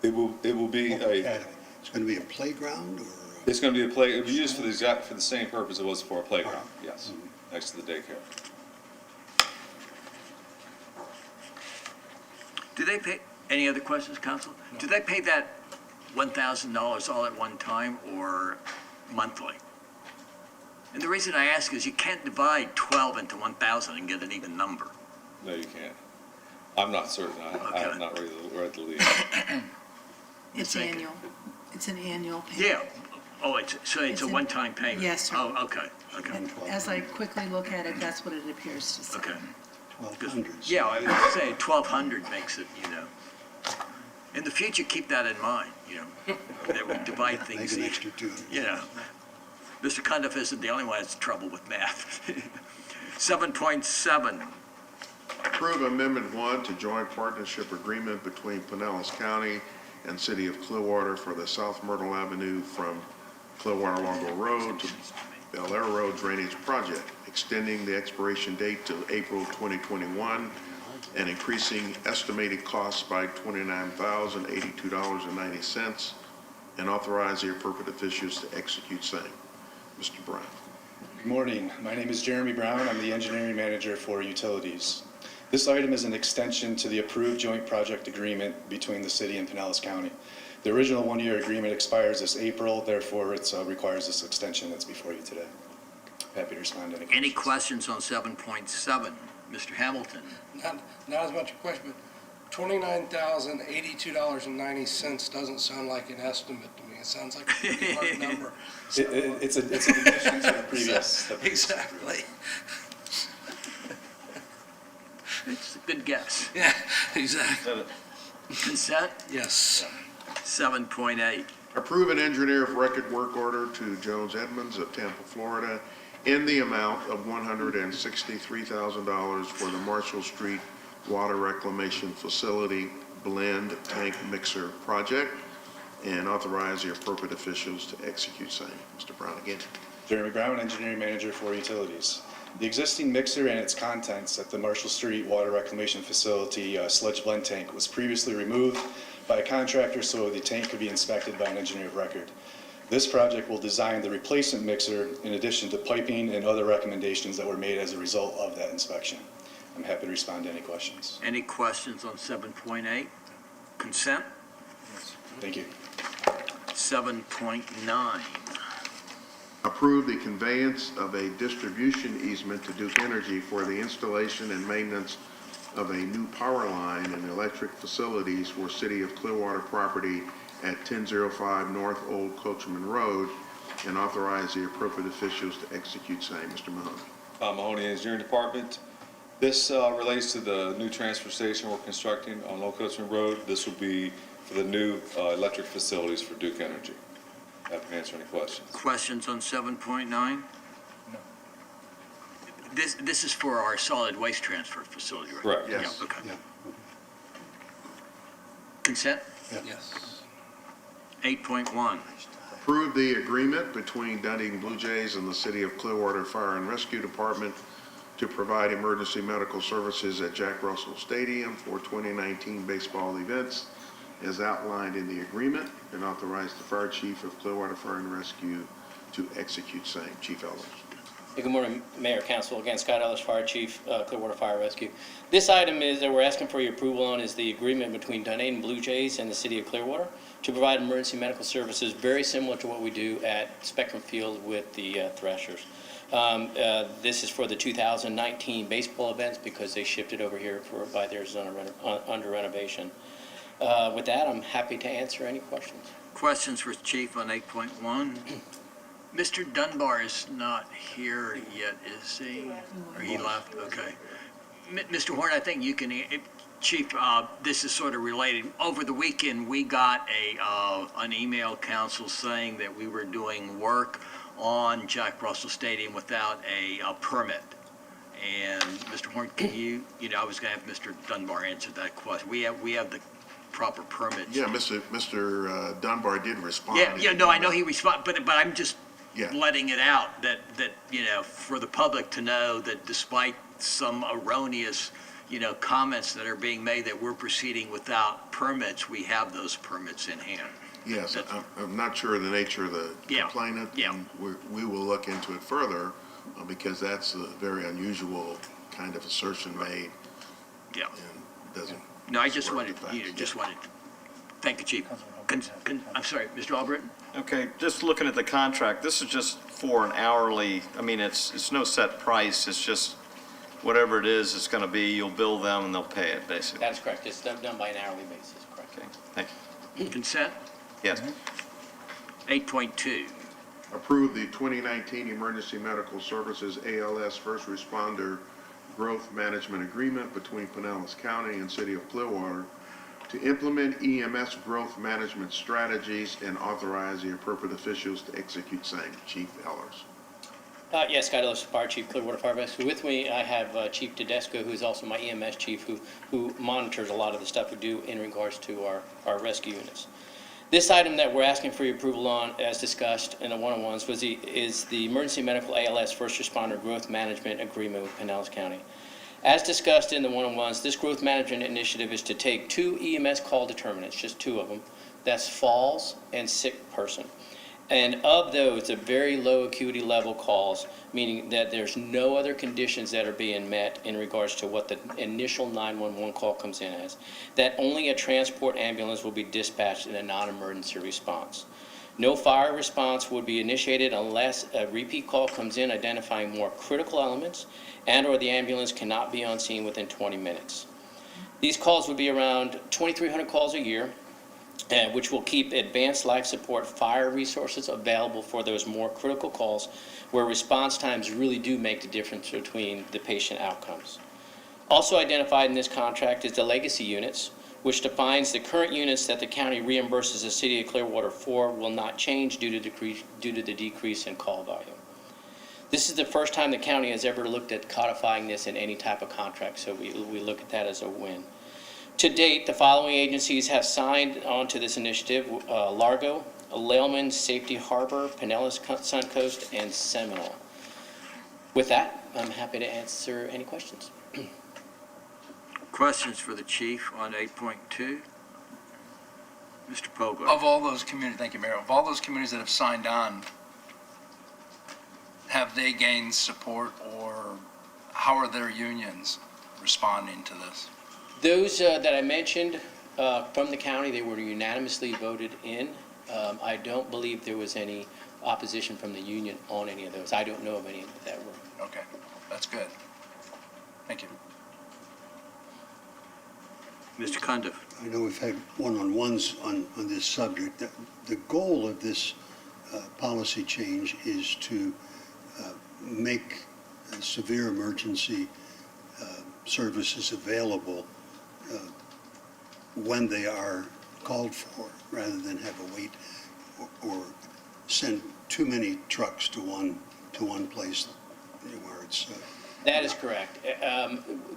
It will be Hope Academy. It's going to be a playground, or? It's going to be it'll be used for the same purpose it was for a playground, yes, next to the daycare. Do they pay, any other questions, council? No. Do they pay that $1,000 all at one time or monthly? And the reason I ask is you can't divide 12 into 1,000 and get an even number. No, you can't. I'm not certain. I have not read the lease. It's annual. It's an annual payment. Yeah. Oh, it's a one-time payment? Yes, sir. Oh, okay. And as I quickly look at it, that's what it appears to say. Okay. 1,200. Yeah, I would say 1,200 makes it, In the future, keep that in mind, that we divide things. Make an extra 200. Mr. Cundiff isn't the only one that's trouble with math. 7.7. Approve Amendment 1 to joint partnership agreement between Pinellas County and City of Clearwater for the South Myrtle Avenue from Clearwater Largo Road to Bel Air Road Drainage Project, extending the expiration date to April 2021 and increasing estimated costs by $29,082.90, and authorize the appropriate officials to execute same. Mr. Brown. Good morning. My name is Jeremy Brown. I'm the engineering manager for utilities. This item is an extension to the approved joint project agreement between the city and Pinellas County. The original one-year agreement expires this April, therefore it requires this extension that's before you today. Happy to respond to any questions. Any questions on 7.7? Mr. Hamilton? Not as much a question, but $29,082.90 doesn't sound like an estimate to me. It sounds like a pretty hard number. It's an addition to the previous. Exactly. It's a good guess. Yeah, exactly. Consent? Yes. 7.8. Approve an engineer of record work order to Jones Edmonds of Tampa, Florida, in the amount of $163,000 for the Marshall Street Water Reclamation Facility Blend Tank Mixer Project, and authorize the appropriate officials to execute same. Mr. Brown again. Jeremy Brown, Engineering Manager for Utilities. The existing mixer and its contents at the Marshall Street Water Reclamation Facility sludge blend tank was previously removed by a contractor so the tank could be inspected by an engineer of record. This project will design the replacement mixer in addition to piping and other recommendations that were made as a result of that inspection. I'm happy to respond to any questions. Any questions on 7.8? Consent? Thank you. 7.9. Approve the conveyance of a distribution easement to Duke Energy for the installation and maintenance of a new power line and electric facilities for City of Clearwater property at 1005 North Old Coachman Road, and authorize the appropriate officials to execute same. Mr. Mahoney. Mahoney Engineering Department. This relates to the new transfer station we're constructing on Old Coachman Road. This will be for the new electric facilities for Duke Energy. Happy to answer any questions. Questions on 7.9? No. This is for our solid waste transfer facility, right? Correct. Yes. Yeah, okay. Yeah. Consent? Yes. 8.1. Approve the agreement between Dunedin Blue Jays and the City of Clearwater Fire and Rescue Department to provide emergency medical services at Jack Russell Stadium for 2019 baseball events as outlined in the agreement, and authorize the Fire Chief of Clearwater Fire and Rescue to execute same. Chief Ellis. Hey, good morning, Mayor, Council. Again, Scott Ellis, Fire Chief, Clearwater Fire Rescue. This item is that we're asking for your approval on is the agreement between Dunedin Blue Jays and the City of Clearwater to provide emergency medical services very similar to what we do at Spectrum Field with the Thrashers. This is for the 2019 baseball events because they shipped it over here by theirs under renovation. With that, I'm happy to answer any questions. Questions for Chief on 8.1? Mr. Dunbar is not here yet, is he? Or he left? Okay. Mr. Horn, I think you can, Chief, this is sort of related. Over the weekend, we got an email, council, saying that we were doing work on Jack Russell Stadium without a permit. And Mr. Horn, can you, I was going to have Mr. Dunbar answer that question. We have the proper permits. Yeah, Mr. Dunbar did respond. Yeah, no, I know he responded, but I'm just Yeah. letting it out that, for the public to know that despite some erroneous, comments that are being made that we're proceeding without permits, we have those permits in hand. Yes, I'm not sure of the nature of the Yeah, complainant. yeah. And we will look into it further because that's a very unusual kind of assertion made. Yeah. And doesn't. No, I just support wanted, the facts. thank you, Chief. I'm sorry, Mr. Albritton? Okay, just looking at the contract, this is just for an hourly, it's no set price, it's just whatever it is it's gonna be, you'll bill them and they'll pay it, basically. That is correct. It's done by an hourly basis, correct? Okay, thank you. Consent? Yes. 8.2. Approve the 2019 Emergency Medical Services ALS First Responder Growth Management Agreement between Pinellas County and City of Clearwater to implement EMS growth management strategies and authorize the appropriate officials to execute same. Chief Ellers. Yes, Scott Ellis, Fire Chief, Clearwater Fire Rescue. With me, I have Chief Tedesco, who's also my EMS chief, who monitors a lot of the stuff we do in regards to our rescue units. This item that we're asking for your approval on, as discussed in the one-on-ones, is the Emergency Medical ALS First Responder Growth Management Agreement with Pinellas County. As discussed in the one-on-ones, this growth management initiative is to take 2 EMS call determinants, just 2 of them. That's falls and sick person. And of those, the very low acuity level calls, meaning that there's no other conditions that are being met in regards to what the initial 911 call comes in as, that only a transport ambulance will be dispatched in a non-emergency response. No fire response would be initiated unless a repeat call comes in identifying more critical elements and/or the ambulance cannot be on scene within 20 minutes. These calls would be around 2,300 calls a year, which will keep advanced life support fire resources available for those more critical calls where response times really do make the difference between the patient outcomes. Also identified in this contract is the legacy units, which defines the current units that the county reimburses the city of Clearwater for will not change due to the decrease in call volume. This is the first time the county has ever looked at codifying this in any type of contract, so we look at that as a win. To date, the following agencies have signed on to this initiative: Largo, Lehman, Safety Harbor, Pinellas Suncoast, and Seminole. With that, I'm happy to answer any questions. Questions for the chief on 8.2? Mr. Pogler. Of all those communities, thank you, Mayor, of all those communities that have signed on, have they gained support, or how are their unions responding to this? Those that I mentioned from the county, they were unanimously voted in. I don't believe there was any opposition from the union on any of those. I don't know of any that were. Okay, that's good. Thank you. Mr. Cundiff. I know we've had one-on-ones on this subject. The goal of this policy change is to make severe emergency services available when they are called for, rather than have a wait or send too many trucks to one place where it's. That is correct.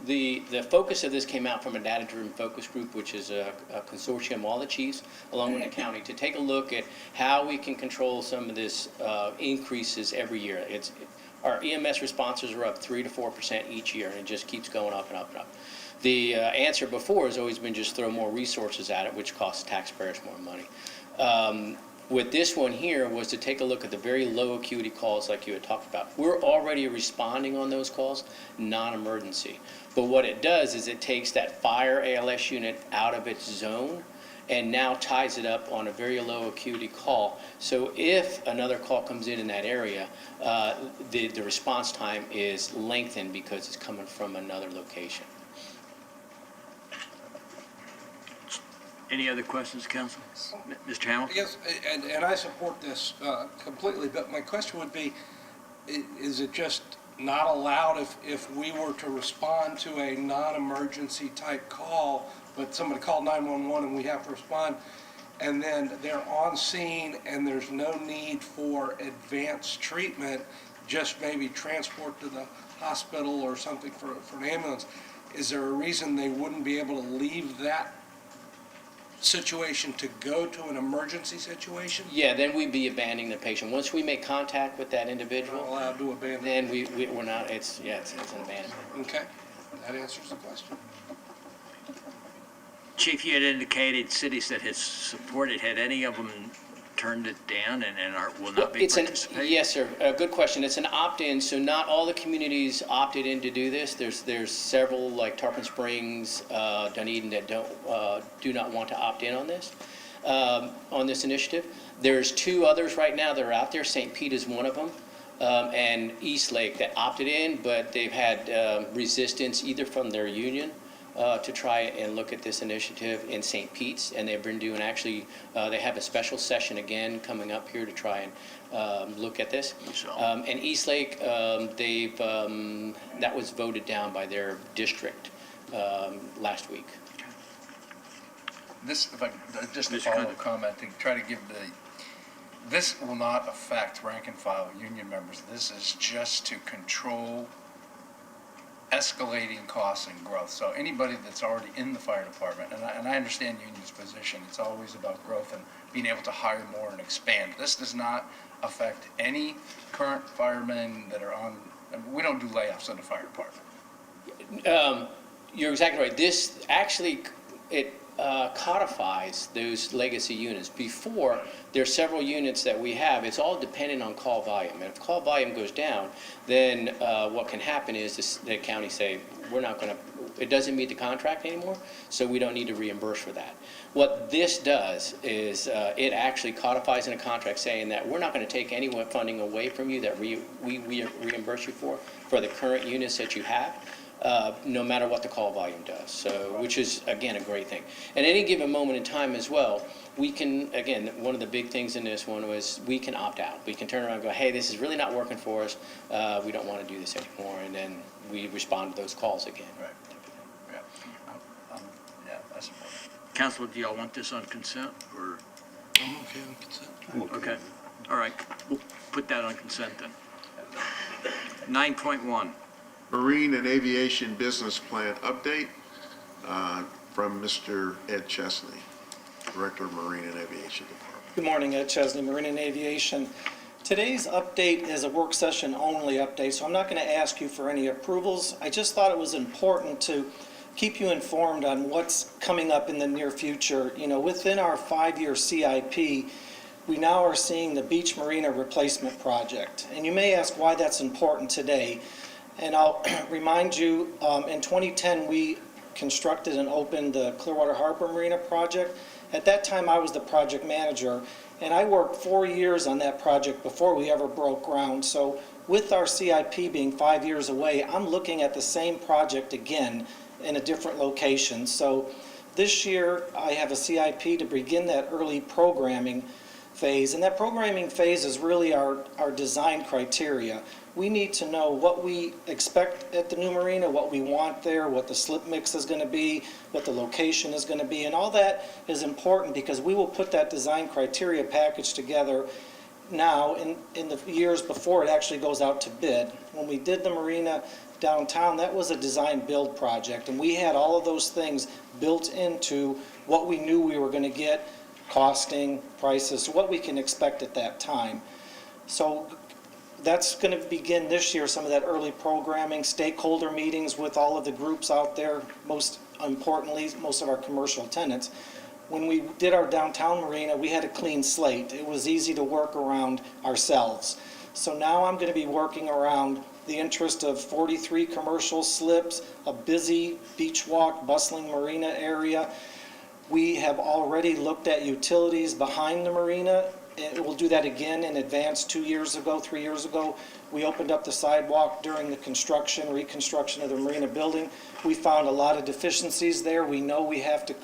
The focus of this came out from a data-driven focus group, which is a consortium of all the chiefs, along with the county, to take a look at how we can control some of this increases every year. Our EMS responses are up 3 to 4% each year, and it just keeps going up and up and up. The answer before has always been just throw more resources at it, which costs taxpayers more money. With this one here was to take a look at the very low acuity calls like you had talked about. We're already responding on those calls, non-emergency. But what it does is it takes that fire ALS unit out of its zone and now ties it up on a very low acuity call. So if another call comes in that area, the response time is lengthened because it's coming from another location. Any other questions, council? Mr. Hamilton? Yes, and I support this completely, but my question would be, is it just not allowed if we were to respond to a non-emergency type call, but somebody called 911 and we have to respond, and then they're on scene and there's no need for advanced treatment, just maybe transport to the hospital or something for an ambulance, is there a reason they wouldn't be able to leave that situation to go to an emergency situation? Yeah, then we'd be abandoning the patient. Once we make contact with that individual, We're allowed to abandon. then we're not, it's an abandonment. Okay, that answers the question. Chief, you had indicated cities that had supported, had any of them turned it down and will not be participating? Yes, sir. Good question. It's an opt-in, so not all the communities opted in to do this. There's several, like Tarpon Springs, Dunedin, that do not want to opt in on this initiative. There's 2 others right now that are out there. St. Pete is one of them, and East Lake that opted in, but they've had resistance either from their union to try and look at this initiative in St. Pete's, and they've been doing they have a special session again coming up here to try and look at this. And East Lake, that was voted down by their district last week. This, if I just a follow-up comment to try to give this will not affect rank and file union members. This is just to control escalating costs and growth. So anybody that's already in the fire department, and I understand union's position, it's always about growth and being able to hire more and expand. This does not affect any current firemen that are on, we don't do layoffs in the fire department. You're exactly right. This actually, codifies those legacy units. Before, there's several units that we have, it's all dependent on call volume. And if call volume goes down, then what can happen is the county say, we're not going to, it doesn't meet the contract anymore, so we don't need to reimburse for that. What this does is it actually codifies in a contract saying that we're not going to take any funding away from you that we reimburse you for the current units that you have. No matter what the call volume does, so which is, again, a great thing. At any given moment in time as well, we can, again, one of the big things in this one was we can opt out. We can turn around and go, hey, this is really not working for us. We don't want to do this anymore, and then we respond to those calls again. Right. Yeah. Yeah, that's important. Council, do y'all want this on consent, or? I'm okay on consent. Okay, all right, we'll put that on consent then. 9.1. Marine and Aviation Business Plan update from Mr. Ed Chesney, Director of Marine and Aviation Department. Good morning, Ed Chesney, Marine and Aviation. Today's update is a work session only update, so I'm not going to ask you for any approvals. I just thought it was important to keep you informed on what's coming up in the near future. You know, within our 5-year CIP, we now are seeing the beach marina replacement project. And you may ask why that's important today. And I'll remind you, in 2010, we constructed and opened the Clearwater Harbor Marina project. At that time, I was the project manager, and I worked 4 years on that project before we ever broke ground. So with our CIP being 5 years away, I'm looking at the same project again in a different location. So this year, I have a CIP to begin that early programming phase, and that programming phase is really our design criteria. We need to know what we expect at the new marina, what we want there, what the slip mix is going to be, what the location is going to be, and all that is important because we will put that design criteria package together now in the years before it actually goes out to bid. When we did the marina downtown, that was a design build project, and we had all of those things built into what we knew we were going to get, costing, prices, what we can expect at that time. So that's going to begin this year, some of that early programming, stakeholder meetings with all of the groups out there, most importantly, most of our commercial tenants. When we did our downtown marina, we had a clean slate. It was easy to work around ourselves. So now I'm going to be working around the interest of 43 commercial slips, a busy beach walk, bustling marina area. We have already looked at utilities behind the marina. We'll do that again in advance. 2 years ago, 3 years ago, we opened up the sidewalk during the reconstruction of the marina building. We found a lot of deficiencies there. We know we have to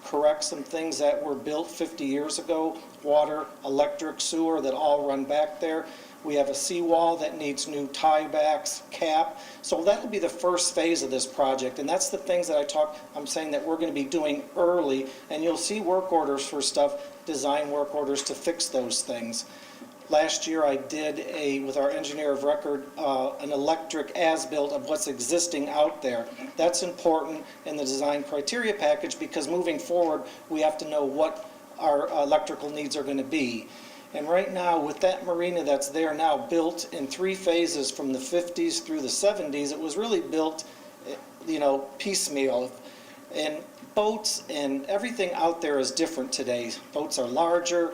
correct some things that were built 50 years ago, water, electric, sewer that all run back there. We have a seawall that needs new tiebacks, cap. So that'll be the first phase of this project, and that's the things that I'm saying that we're going to be doing early, and you'll see work orders for stuff, design work orders to fix those things. Last year I did with our engineer of record, an electric as-built of what's existing out there. That's important in the design criteria package because moving forward we have to know what our electrical needs are going to be. And right now, with that marina that's there now built in 3 phases from the 50s through the 70s, it was really built, piecemeal. And boats and everything out there is different today. Boats are larger,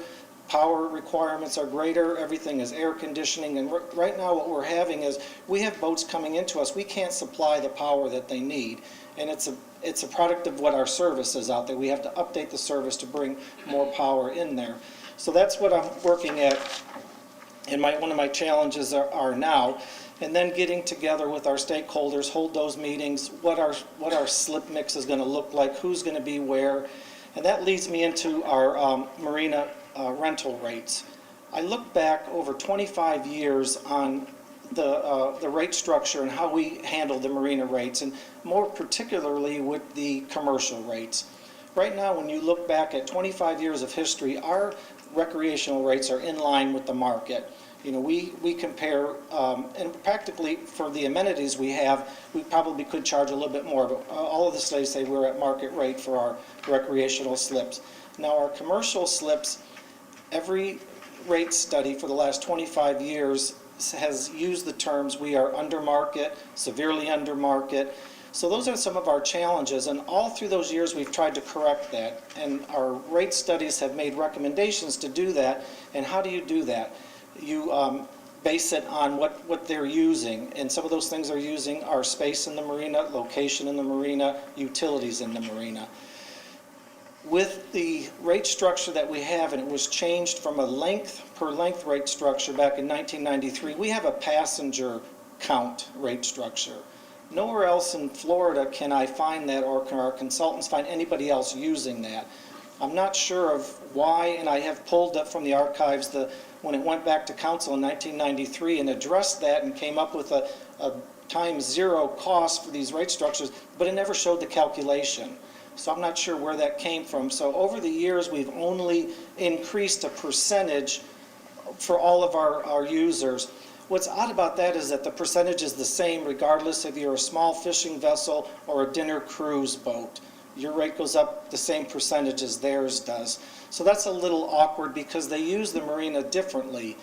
power requirements are greater, everything is air conditioning. And right now what we're having is we have boats coming into us. We can't supply the power that they need. And it's a product of what our service is out there. We have to update the service to bring more power in there. So that's what I'm working at, and one of my challenges are now. And then getting together with our stakeholders, hold those meetings, what our slip mix is going to look like, who's going to be where. And that leads me into our marina rental rates. I look back over 25 years on the rate structure and how we handle the marina rates, and more particularly with the commercial rates. Right now, when you look back at 25 years of history, our recreational rates are in line with the market. We compare, and practically for the amenities we have, we probably could charge a little bit more, but all of the studies say we're at market rate for our recreational slips. Now, our commercial slips, every rate study for the last 25 years has used the terms we are under market, severely under market. So those are some of our challenges, and all through those years, we've tried to correct that. And our rate studies have made recommendations to do that. And how do you do that? You base it on what they're using. And some of those things they're using are space in the marina, location in the marina, utilities in the marina. With the rate structure that we have, and it was changed from a per length rate structure back in 1993, we have a passenger count rate structure. Nowhere else in Florida can I find that, or can our consultants find anybody else using that. I'm not sure of why, and I have pulled up from the archives when it went back to council in 1993 and addressed that and came up with a times zero cost for these rate structures, but it never showed the calculation. So I'm not sure where that came from. So over the years, we've only increased a percentage for all of our users. What's odd about that is that the percentage is the same regardless if you're a small fishing vessel or a dinner cruise boat. Your rate goes up the same percentage as theirs does. So that's a little awkward because they use the marina differently.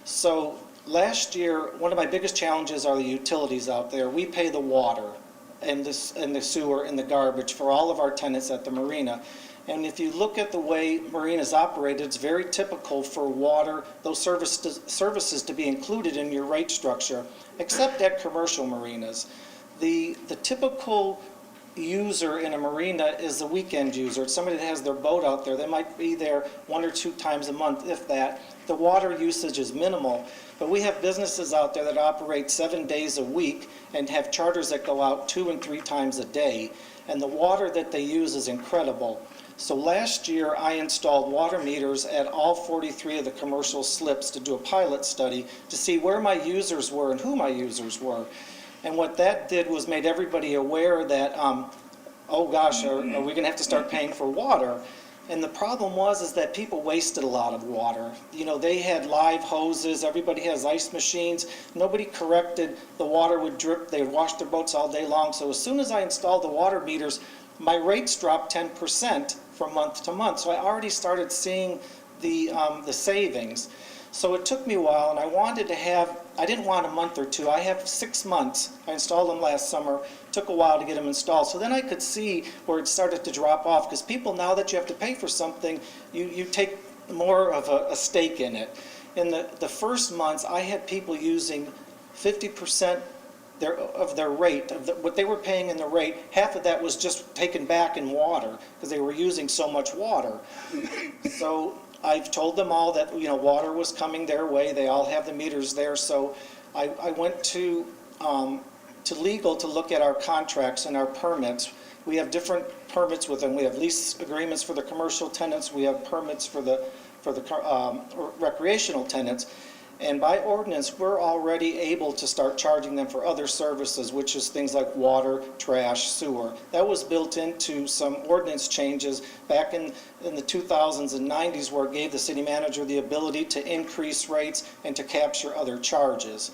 So last year, one of my biggest challenges are the utilities out there. We pay the water and the sewer and the garbage for all of our tenants at the marina. And if you look at the way marinas operate, it's very typical for water, those services to be included in your rate structure, except at commercial marinas. The typical user in a marina is the weekend user. It's somebody that has their boat out there. They might be there 1 or 2 times a month, if that. The water usage is minimal, but we have businesses out there that operate 7 days a week and have charters that go out 2 and 3 times a day. And the water that they use is incredible. So last year, I installed water meters at all 43 of the commercial slips to do a pilot study to see where my users were and who my users were. And what that did was made everybody aware that, oh gosh, are we going to have to start paying for water? And the problem is that people wasted a lot of water. You know, they had live hoses, everybody has ice machines, nobody corrected, the water would drip, they would wash their boats all day long. So as soon as I installed the water meters, my rates dropped 10% from month to month. So I already started seeing the savings. So it took me a while, and I didn't want a month or two. I have 6 months. I installed them last summer. Took a while to get them installed. So then I could see where it started to drop off, because people, now that you have to pay for something, you take more of a stake in it. In the first months, I had people using 50% of their rate, what they were paying in the rate. Half of that was just taken back in water, because they were using so much water. So I've told them all that, you know, water was coming their way. They all have the meters there. So I went to legal to look at our contracts and our permits. We have different permits with them. We have lease agreements for the commercial tenants. We have permits for the recreational tenants. And by ordinance, we're already able to start charging them for other services, which is things like water, trash, sewer. That was built into some ordinance changes back in the 2000s and 90s, where it gave the city manager the ability to increase rates and to capture other charges.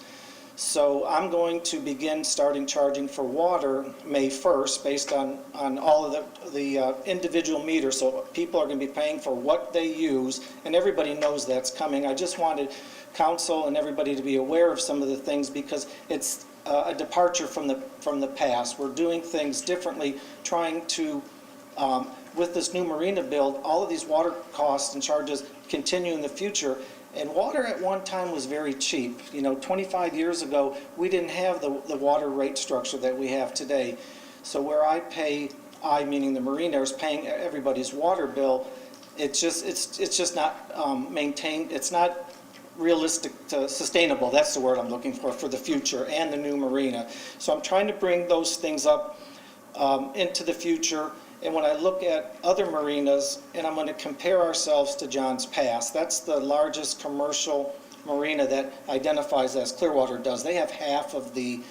So I'm going to begin starting charging for water May 1st based on all of the individual meters. So people are going to be paying for what they use, and everybody knows that's coming. I just wanted council and everybody to be aware of some of the things, because it's a departure from the past. We're doing things differently, trying to, with this new marina build, all of these water costs and charges continue in the future. And water at one time was very cheap. You know, 25 years ago, we didn't have the water rate structure that we have today. So where I meaning the marina, is paying everybody's water bill, it's just not maintained. It's not realistic, sustainable. That's the word I'm looking for the future and the new marina. So I'm trying to bring those things up into the future. And when I look at other marinas, and I'm going to compare ourselves to John's Pass, that's the largest commercial marina that identifies as Clearwater does. They have half of the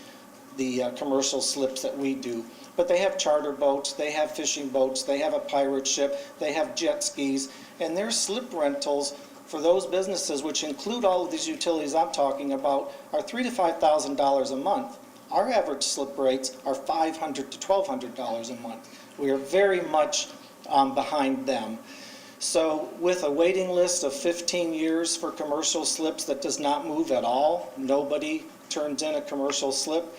commercial slips that we do. But they have charter boats, they have fishing boats, they have a pirate ship, they have jet skis, and their slip rentals for those businesses, which include all of these utilities I'm talking about, are $3,000 to $5,000 a month. Our average slip rates are $500 to $1,200 a month. We are very much behind them. So with a waiting list of 15 years for commercial slips that does not move at all, nobody turns in a commercial slip,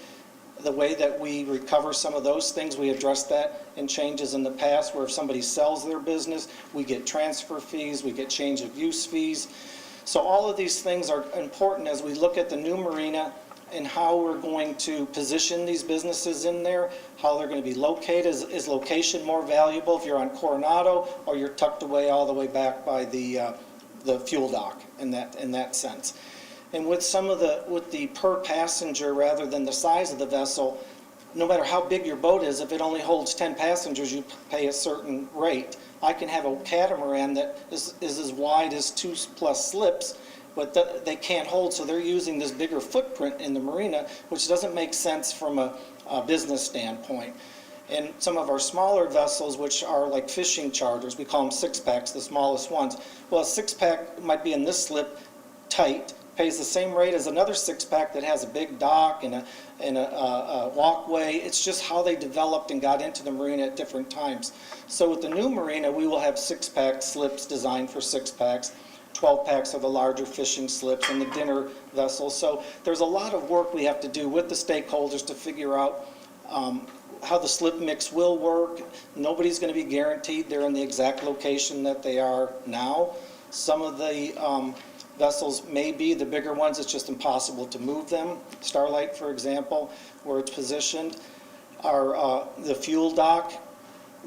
the way that we recover some of those things. We addressed that in changes in the past, where if somebody sells their business, we get transfer fees, we get change of use fees. So all of these things are important as we look at the new marina and how we're going to position these businesses in there, how they're going to be located. Is location more valuable if you're on Coronado, or you're tucked away all the way back by the fuel dock in that sense? And with the per passenger rather than the size of the vessel, no matter how big your boat is, if it only holds 10 passengers, you pay a certain rate. I can have a catamaran that is as wide as 2+ slips, but they can't hold, so they're using this bigger footprint in the marina, which doesn't make sense from a business standpoint. And some of our smaller vessels, which are like fishing charters, we call them 6-packs, the smallest ones. Well, a 6-pack might be in this slip tight, pays the same rate as another 6-pack that has a big dock and a walkway. It's just how they developed and got into the marina at different times. So with the new marina, we will have 6-pack slips designed for 6-packs. 12-packs are the larger fishing slips and the dinner vessels. So there's a lot of work we have to do with the stakeholders to figure out how the slip mix will work. Nobody's going to be guaranteed they're in the exact location that they are now. Some of the vessels may be the bigger ones, it's just impossible to move them. Starlight, for example, where it's positioned. The fuel dock,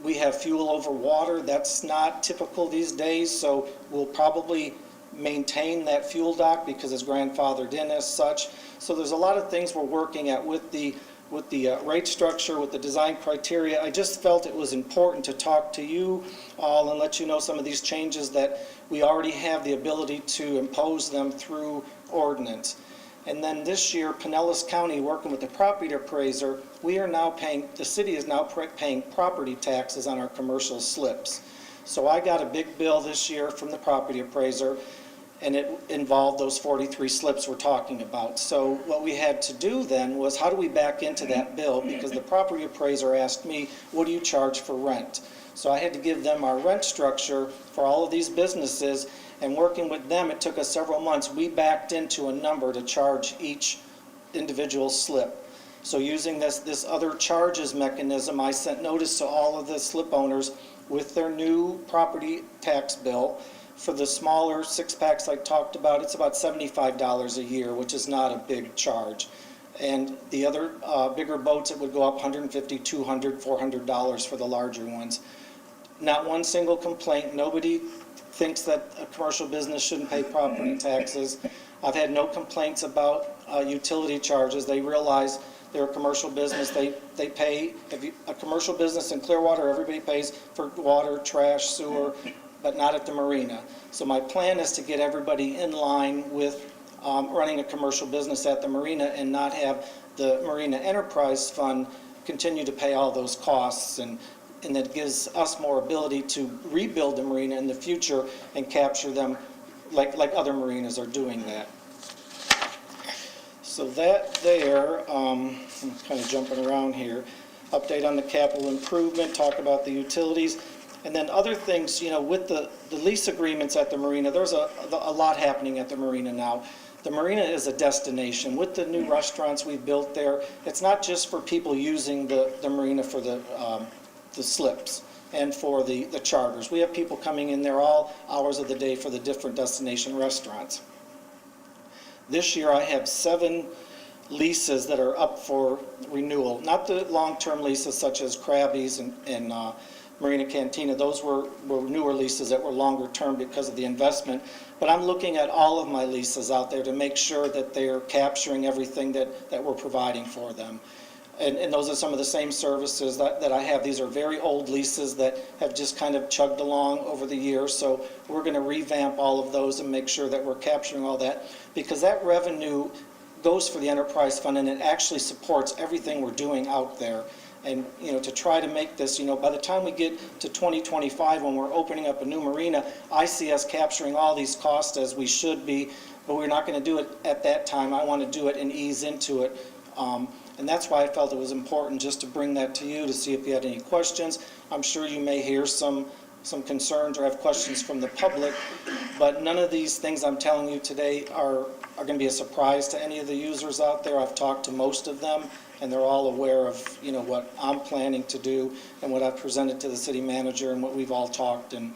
we have fuel over water. That's not typical these days, so we'll probably maintain that fuel dock because it's grandfathered in as such. So there's a lot of things we're working at with the rate structure, with the design criteria. I just felt it was important to talk to you all and let you know some of these changes that we already have the ability to impose them through ordinance. And then this year, Pinellas County, working with the property appraiser, the city is now paying property taxes on our commercial slips. So I got a big bill this year from the property appraiser, and it involved those 43 slips we're talking about. So what we had to do then was, how do we back into that bill? Because the property appraiser asked me, what do you charge for rent? So I had to give them our rent structure for all of these businesses, and working with them, it took us several months. We backed into a number to charge each individual slip. So using this other charges mechanism, I sent notice to all of the slip owners with their new property tax bill. For the smaller 6-packs I talked about, it's about $75 a year, which is not a big charge. And the other bigger boats, it would go up $150, $200, $400 for the larger ones. Not one single complaint. Nobody thinks that a commercial business shouldn't pay property taxes. I've had no complaints about utility charges. They realize they're a commercial business. They pay. A commercial business in Clearwater, everybody pays for water, trash, sewer, but not at the marina. So my plan is to get everybody in line with running a commercial business at the marina and not have the Marina Enterprise Fund continue to pay all those costs, and that gives us more ability to rebuild the marina in the future and capture them like other marinas are doing that. So that there, I'm kind of jumping around here. Update on the capital improvement, talk about the utilities. And then other things, with the lease agreements at the marina, there's a lot happening at the marina now. The marina is a destination. With the new restaurants we've built there, it's not just for people using the marina for the slips and for the charters. We have people coming in there all hours of the day for the different destination restaurants. This year I have 7 leases that are up for renewal. Not the long-term leases such as Krabby's and Marina Cantina. Those were newer leases that were longer term because of the investment. But I'm looking at all of my leases out there to make sure that they're capturing everything that we're providing for them. And those are some of the same services that I have. These are very old leases that have just kind of chugged along over the years. So we're going to revamp all of those and make sure that we're capturing all that, because that revenue goes for the enterprise fund and it actually supports everything we're doing out there. And, to try to make this, by the time we get to 2025, when we're opening up a new marina, I see us capturing all these costs as we should be, but we're not going to do it at that time. I want to do it and ease into it. And that's why I felt it was important just to bring that to you to see if you had any questions. I'm sure you may hear some some concerns or have questions from the public, but none of these things I'm telling you today are going to be a surprise to any of the users out there. I've talked to most of them, and they're all aware of, what I'm planning to do and what I've presented to the city manager and what we've all talked and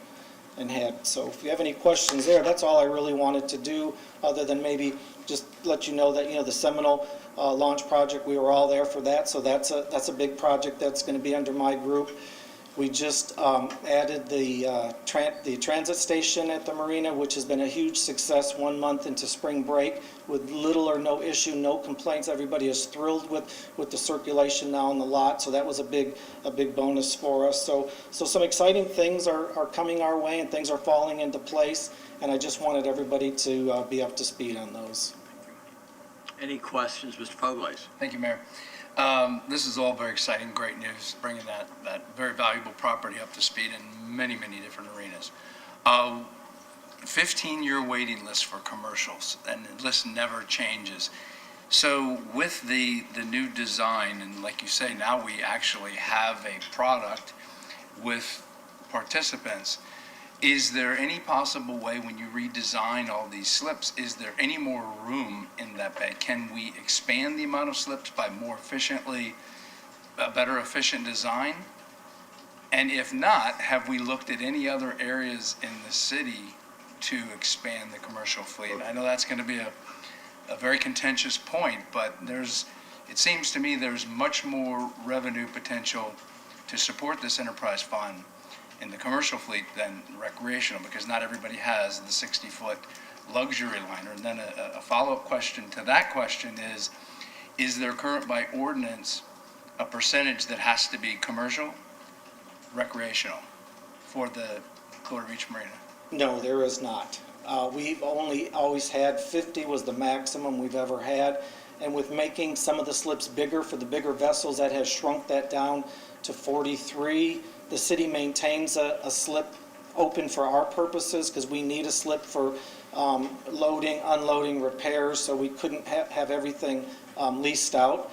had. So if you have any questions there, that's all I really wanted to do, other than maybe just let you know that, the Seminole launch project, we were all there for that, so that's a big project that's going to be under my group. We just added the transit station at the marina, which has been a huge success 1 month into spring break with little or no issue, no complaints. Everybody is thrilled with the circulation now in the lot, so that was a big bonus for us. So some exciting things are coming our way and things are falling into place, and I just wanted everybody to be up to speed on those. Any questions, Mr. Foglace? Thank you, Mayor. This is all very exciting, great news, bringing that very valuable property up to speed in many, many different arenas. 15-year waiting list for commercials, and the list never changes. So with the new design, and like you say, now we actually have a product with participants. Is there any possible way, when you redesign all these slips, is there any more room in that bay? Can we expand the amount of slips by more efficiently, a better efficient design? And if not, have we looked at any other areas in the city to expand the commercial fleet? I know that's going to be a very contentious point, but it seems to me there's much more revenue potential to support this enterprise fund in the commercial fleet than recreational, because not everybody has the 60-foot luxury liner. And then a follow-up question to that question is there current by ordinance a percentage that has to be commercial, recreational for the Clearwater Beach Marina? No, there is not. We've only always had 50 was the maximum we've ever had. And with making some of the slips bigger for the bigger vessels, that has shrunk that down to 43. The city maintains a slip open for our purposes because we need a slip for loading, unloading, repairs, so we couldn't have everything leased out.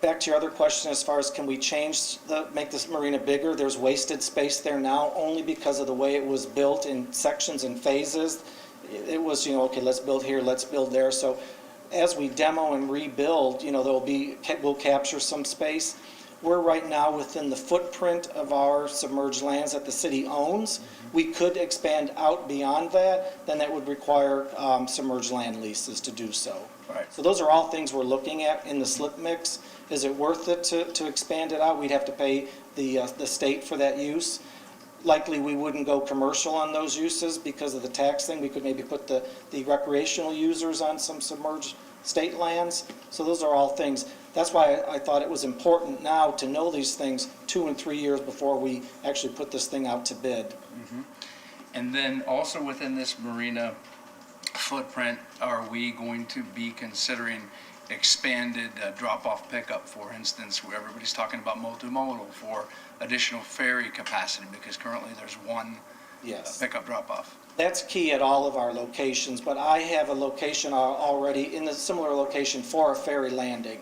Back to your other question as far as can we make this marina bigger, there's wasted space there now only because of the way it was built in sections and phases. It was, okay, let's build here, let's build there. So as we demo and rebuild, we'll capture some space. We're right now within the footprint of our submerged lands that the city owns. We could expand out beyond that, then that would require submerged land leases to do so. Right. So those are all things we're looking at in the slip mix. Is it worth it to expand it out? We'd have to pay the state for that use. Likely we wouldn't go commercial on those uses because of the tax thing. We could maybe put the recreational users on some submerged state lands. So those are all things. That's why I thought it was important now to know these things 2 and 3 years before we actually put this thing out to bid. Mm-hmm. And then also within this marina footprint, are we going to be considering expanded drop-off pickup, for instance, where everybody's talking about multimodal for additional ferry capacity, because currently there's one pickup drop-off? That's key at all of our locations, but I have a location already in a similar location for a ferry landing.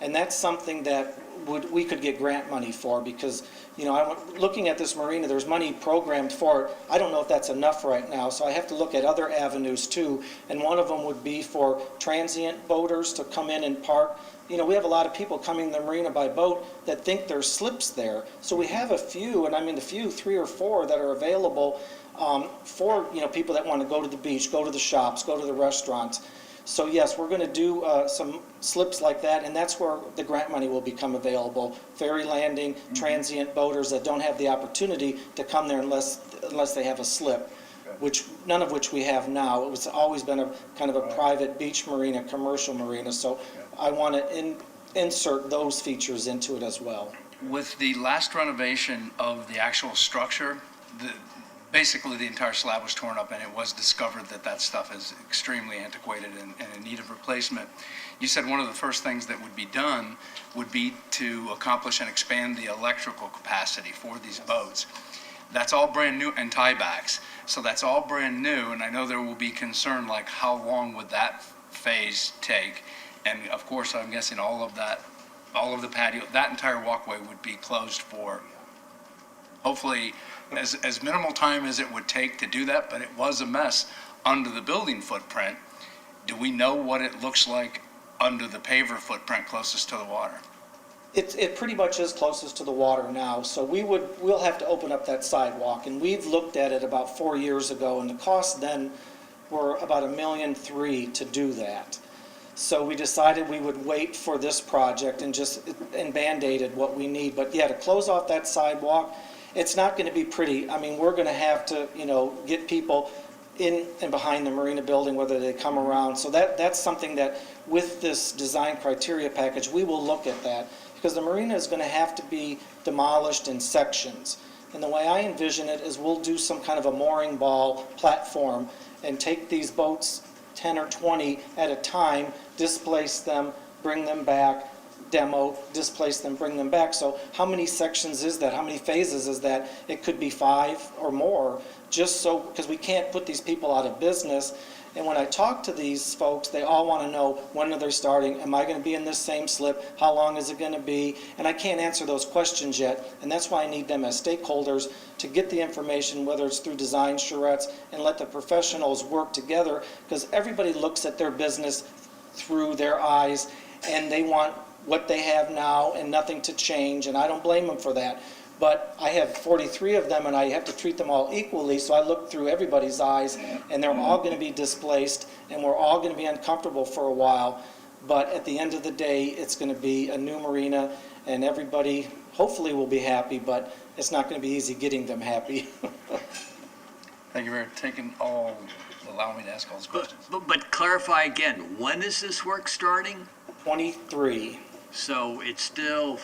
And that's something that we could get grant money for because, I'm looking at this marina, there's money programmed for it. I don't know if that's enough right now, so I have to look at other avenues too. And one of them would be for transient boaters to come in and park. We have a lot of people coming to the marina by boat that think there's slips there. So we have a few, and I mean 3 or 4 that are available for, people that want to go to the beach, go to the shops, go to the restaurants. So yes, we're going to do some slips like that, and that's where the grant money will become available. Ferry landing, transient boaters that don't have the opportunity to come there unless they have a slip, none of which we have now. It was always been a kind of a private beach marina, commercial marina, so I want to insert those features into it as well. With the last renovation of the actual structure, basically the entire slab was torn up, and it was discovered that stuff is extremely antiquated and in need of replacement. You said one of the first things that would be done would be to accomplish and expand the electrical capacity for these boats. That's all brand new, and tiebacks. So that's all brand new, and I know there will be concern like how long would that phase take? And of course, I'm guessing all of the patio, that entire walkway would be closed for hopefully, as minimal time as it would take to do that, but it was a mess under the building footprint. Do we know what it looks like under the paver footprint closest to the water? It pretty much is closest to the water now, so we'll have to open up that sidewalk, and we've looked at it about 4 years ago, and the costs then were about $1.3 million to do that. So we decided we would wait for this project and Band-Aided what we need, but yeah, to close off that sidewalk, it's not going to be pretty. I mean, we're going to have to, get people in and behind the marina building, whether they come around. So that's something that with this design criteria package, we will look at that, because the marina is going to have to be demolished in sections. And the way I envision it is we'll do some kind of a mooring ball platform and take these boats 10 or 20 at a time, displace them, bring them back, demo, displace them, bring them back. So how many sections is that? How many phases is that? It could be 5 or more, just so, because we can't put these people out of business. And when I talk to these folks, they all want to know, when are they starting? Am I going to be in this same slip? How long is it going to be? And I can't answer those questions yet. And that's why I need them as stakeholders to get the information, whether it's through design charrettes, and let the professionals work together, because everybody looks at their business through their eyes, and they want what they have now and nothing to change, and I don't blame them for that. But I have 43 of them, and I have to treat them all equally, so I look through everybody's eyes, and they're all going to be displaced, and we're all going to be uncomfortable for a while. But at the end of the day, it's going to be a new marina, and everybody hopefully will be happy, but it's not going to be easy getting them happy. Thank you for allowing me to ask all those questions. But clarify again, when is this work starting? 23. So it's still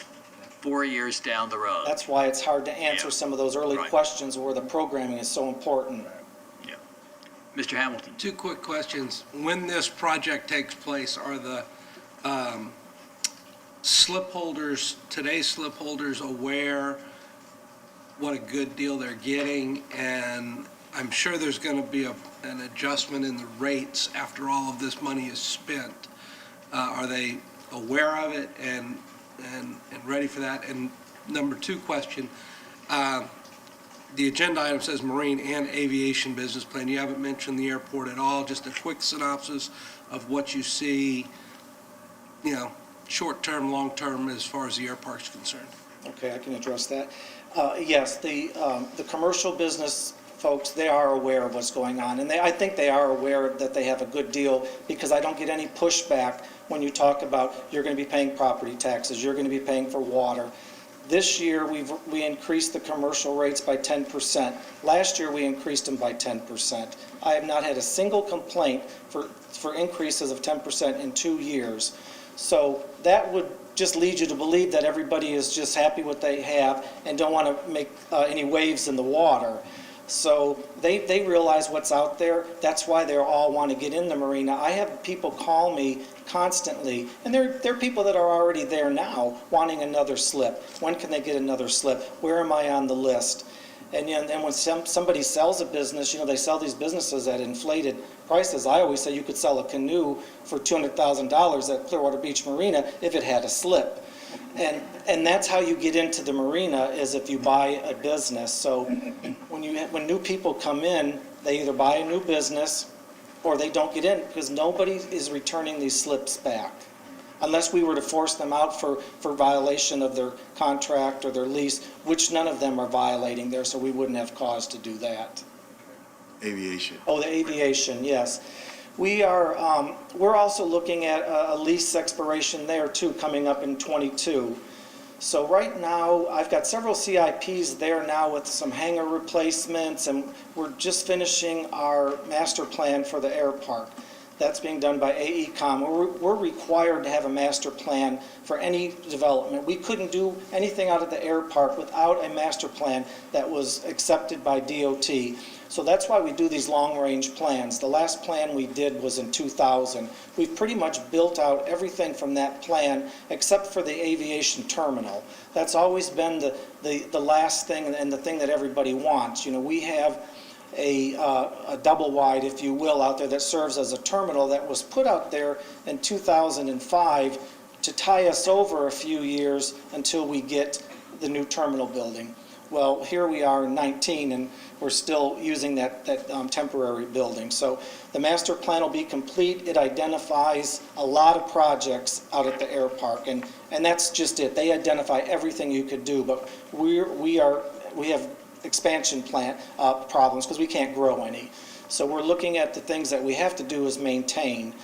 4 years down the road. That's why it's hard to answer some of those early questions where the programming is so important. Yeah. Mr. Hamilton. 2 quick questions. When this project takes place, are the slip holders, today's slip holders, aware what a good deal they're getting? And I'm sure there's going to be an adjustment in the rates after all of this money is spent. Are they aware of it and ready for that? And number 2 question, the agenda item says marine and aviation business plan. You haven't mentioned the airport at all. Just a quick synopsis of what you see, short-term, long-term, as far as the air park's concerned. Okay, I can address that. Yes, the commercial business folks, they are aware of what's going on, and I think they are aware that they have a good deal, because I don't get any pushback when you talk about you're going to be paying property taxes, you're going to be paying for water. This year, we increased the commercial rates by 10%. Last year, we increased them by 10%. I have not had a single complaint for increases of 10% in 2 years. So that would just lead you to believe that everybody is just happy what they have and don't want to make any waves in the water. So they realize what's out there. That's why they all want to get in the marina. I have people call me constantly, and they're people that are already there now wanting another slip. When can they get another slip? Where am I on the list? And when somebody sells a business, they sell these businesses at inflated prices. I always say you could sell a canoe for $200,000 at Clearwater Beach Marina if it had a slip. And that's how you get into the marina, is if you buy a business. So when new people come in, they either buy a new business or they don't get in, because nobody is returning these slips back. Unless we were to force them out for violation of their contract or their lease, which none of them are violating there, so we wouldn't have cause to do that. Aviation. Oh, the aviation, yes. We're also looking at a lease expiration there too, coming up in '22. So right now, I've got several CIPs there now with some hangar replacements, and we're just finishing our master plan for the air park. That's being done by AECom. We're required to have a master plan for any development. We couldn't do anything out of the air park without a master plan that was accepted by DOT. So that's why we do these long-range plans. The last plan we did was in 2000. We've pretty much built out everything from that plan except for the aviation terminal. That's always been the last thing and the thing that everybody wants. We have a double wide, if you will, out there that serves as a terminal that was put out there in 2005 to tie us over a few years until we get the new terminal building. Well, here we are in 19, and we're still using that temporary building. So the master plan will be complete. It identifies a lot of projects out at the air park, and that's just it. They identify everything you could do, but we have expansion plan problems because we can't grow any. So we're looking at the things that we have to do is maintain.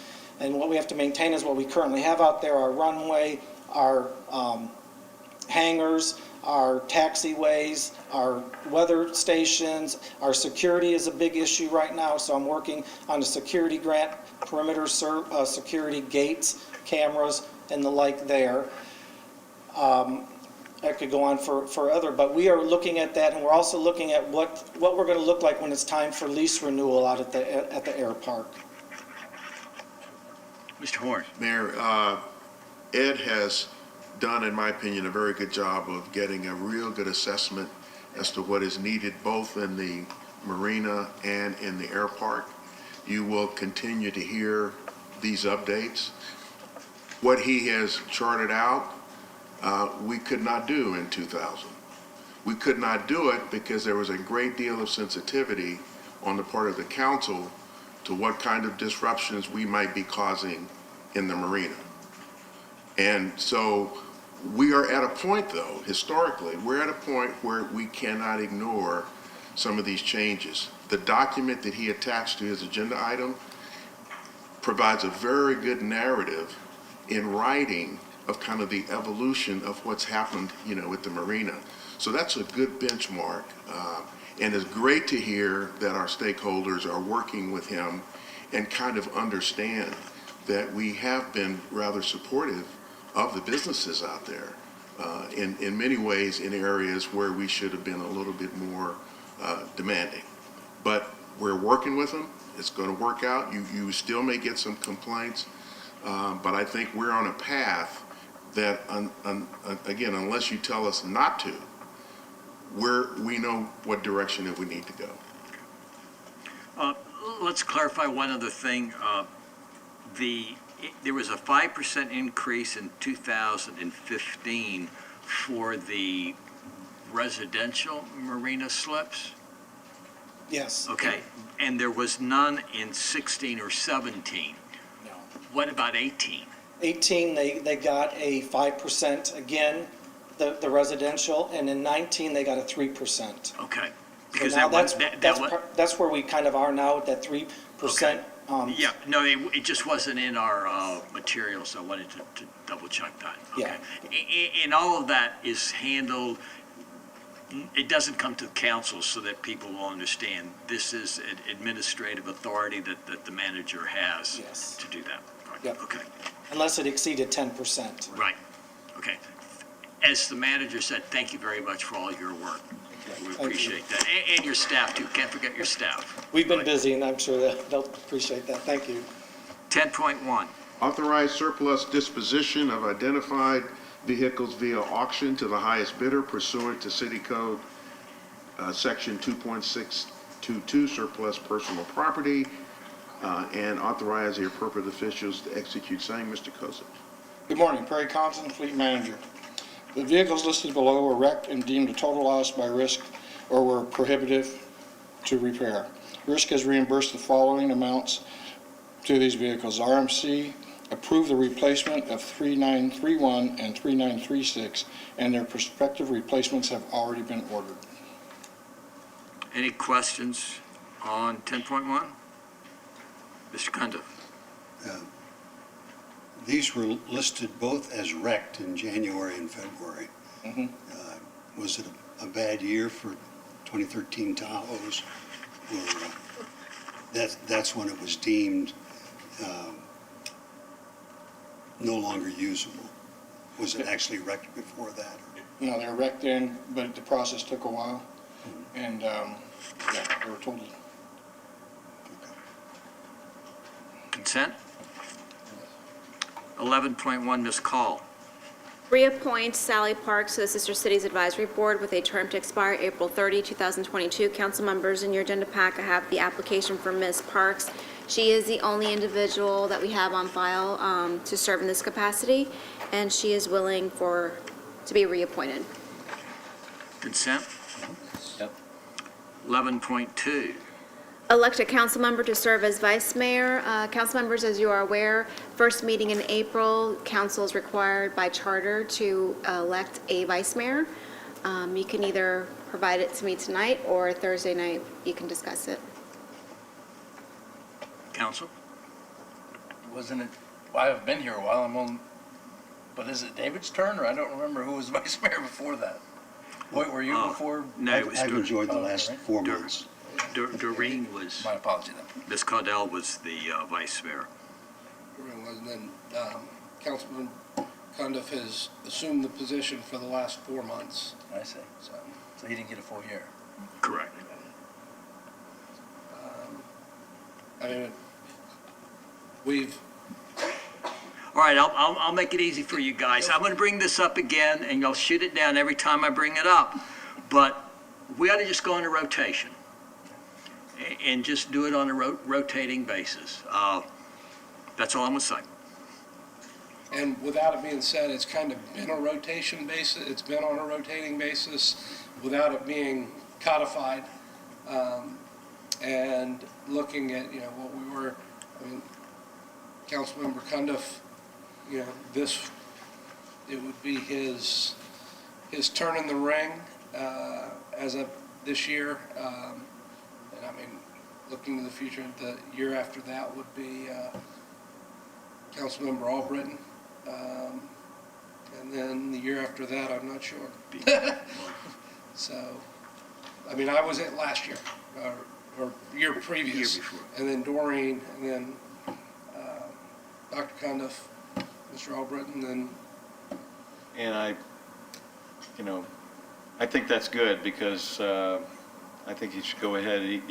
And what we have to maintain is what we currently have out there, our runway, our hangars, our taxiways, our weather stations. Our security is a big issue right now, so I'm working on a security grant, perimeter security gates, cameras, and the like there. I could go on for other, but we are looking at that, and we're also looking at what we're going to look like when it's time for lease renewal out at the air park. Mr. Horn. Mayor, Ed has done, in my opinion, a very good job of getting a real good assessment as to what is needed both in the marina and in the air park. You will continue to hear these updates. What he has charted out, we could not do in 2000. We could not do it because there was a great deal of sensitivity on the part of the council to what kind of disruptions we might be causing in the marina. And so we are at a point, though, historically, we're at a point where we cannot ignore some of these changes. The document that he attached to his agenda item provides a very good narrative in writing of kind of the evolution of what's happened, with the marina. So that's a good benchmark. And it's great to hear that our stakeholders are working with him and kind of understand that we have been rather supportive of the businesses out there in many ways in areas where we should have been a little bit more demanding. But we're working with them. It's going to work out. You still may get some complaints, but I think we're on a path that, again, unless you tell us not to, we know what direction that we need to go. Let's clarify one other thing. There was a 5% increase in 2015 for the residential marina slips? Yes. Okay, and there was none in 16 or 17? No. What about 18? 18, they got a 5% again, the residential, and in 19, they got a 3%. Okay. So now that's where we kind of are now at that 3%. Okay. Yeah, no, it just wasn't in our material, so I wanted to double check that. Okay. Yeah. And all of that is handled, it doesn't come to the council so that people will understand. This is an administrative authority that the manager has to do that. Right. Yep. Okay. Unless it exceeded 10%. Right. Okay. As the manager said, thank you very much for all your work. We appreciate that. And your staff, too. Can't forget your staff. We've been busy, and I'm sure that they'll appreciate that. Thank you. 10.1. Authorize surplus disposition of identified vehicles via auction to the highest bidder pursuant to City Code Section 2.622, surplus personal property, and authorize the appropriate officials to execute same. Mr. Kozich. Good morning, Perry Compton, Fleet Manager. The vehicles listed below were wrecked and deemed a total loss by risk or were prohibitive to repair. Risk has reimbursed the following amounts to these vehicles. RMC approved the replacement of 3931 and 3936, and their prospective replacements have already been ordered. Any questions on 10.1? Mr. Kunda. These were listed both as wrecked in January and February. Mm-hmm. Was it a bad year for 2013 Tahoes? Or that's when it was deemed no longer usable? Was it actually wrecked before that? No, they were wrecked in, but the process took a while. And, they were told. Consent? 11.1, Ms. Call. Reappoint Sally Parks to the Sister Cities Advisory Board with a term to expire April 30, 2022. Council members, in your agenda pack, I have the application for Ms. Parks. She is the only individual that we have on file to serve in this capacity, and she is willing to be reappointed. Consent? 11.2. Elect a council member to serve as vice mayor. Council members, as you are aware, first meeting in April, council is required by charter to elect a vice mayor. You can either provide it to me tonight or Thursday night, you can discuss it. Council? Wasn't it, well, I've been here a while, I'm on, but is it David's turn, or I don't remember who was vice mayor before that? Wait, were you before? No, it was I've enjoyed the Oh, last right. 4 months. Doreen was, My apology then. Ms. Caudell was the vice mayor. And then Councilman Cundiff has assumed the position for the last 4 months. I see. So he didn't get a full year. Correct. I mean, we've, All right, I'll make it easy for you guys. I'm going to bring this up again, and you'll shoot it down every time I bring it up. But we ought to just go on a rotation and just do it on a rotating basis. That's all I'm going to say. and without it being said, it's kind of been a rotation basis, it's been on a rotating basis without it being codified. And looking at, what we were, I mean, Councilmember Cundiff, it would be his turn in the ring as of this year. And I mean, looking to the future, the year after that would be Councilmember Albritton. And then the year after that, I'm not sure. So, I mean, I was it last year, or year previous. Year before. And then Doreen, and then Dr. Cundiff, Mr. Albritton, and And I think that's good because I think you should go ahead.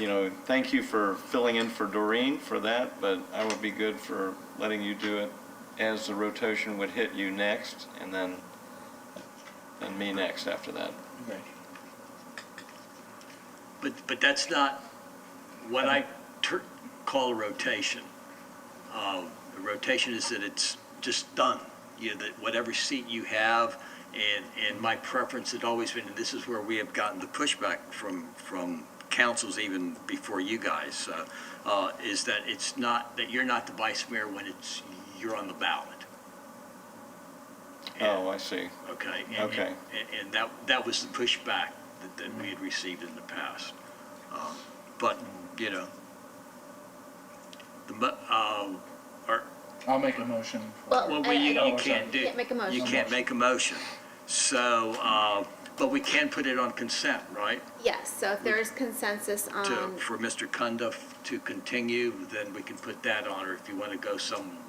Thank you for filling in for Doreen for that, but I would be good for letting you do it as the rotation would hit you next, and then me next after that. But that's not what I call a rotation. A rotation is that it's just done. That whatever seat you have, and my preference had always been, and this is where we have gotten the pushback from councils even before you guys, is that it's not, that you're not the vice mayor when you're on the ballot. Oh, I see. Okay. Okay. And that was the pushback that we had received in the past. But, I'll make a motion. well, you can't Can't make a motion. You can't make a motion. So, but we can put it on consent, right? Yes, so if there is consensus To, on, for Mr. Cundiff to continue, then we can put that on, or if you want to go some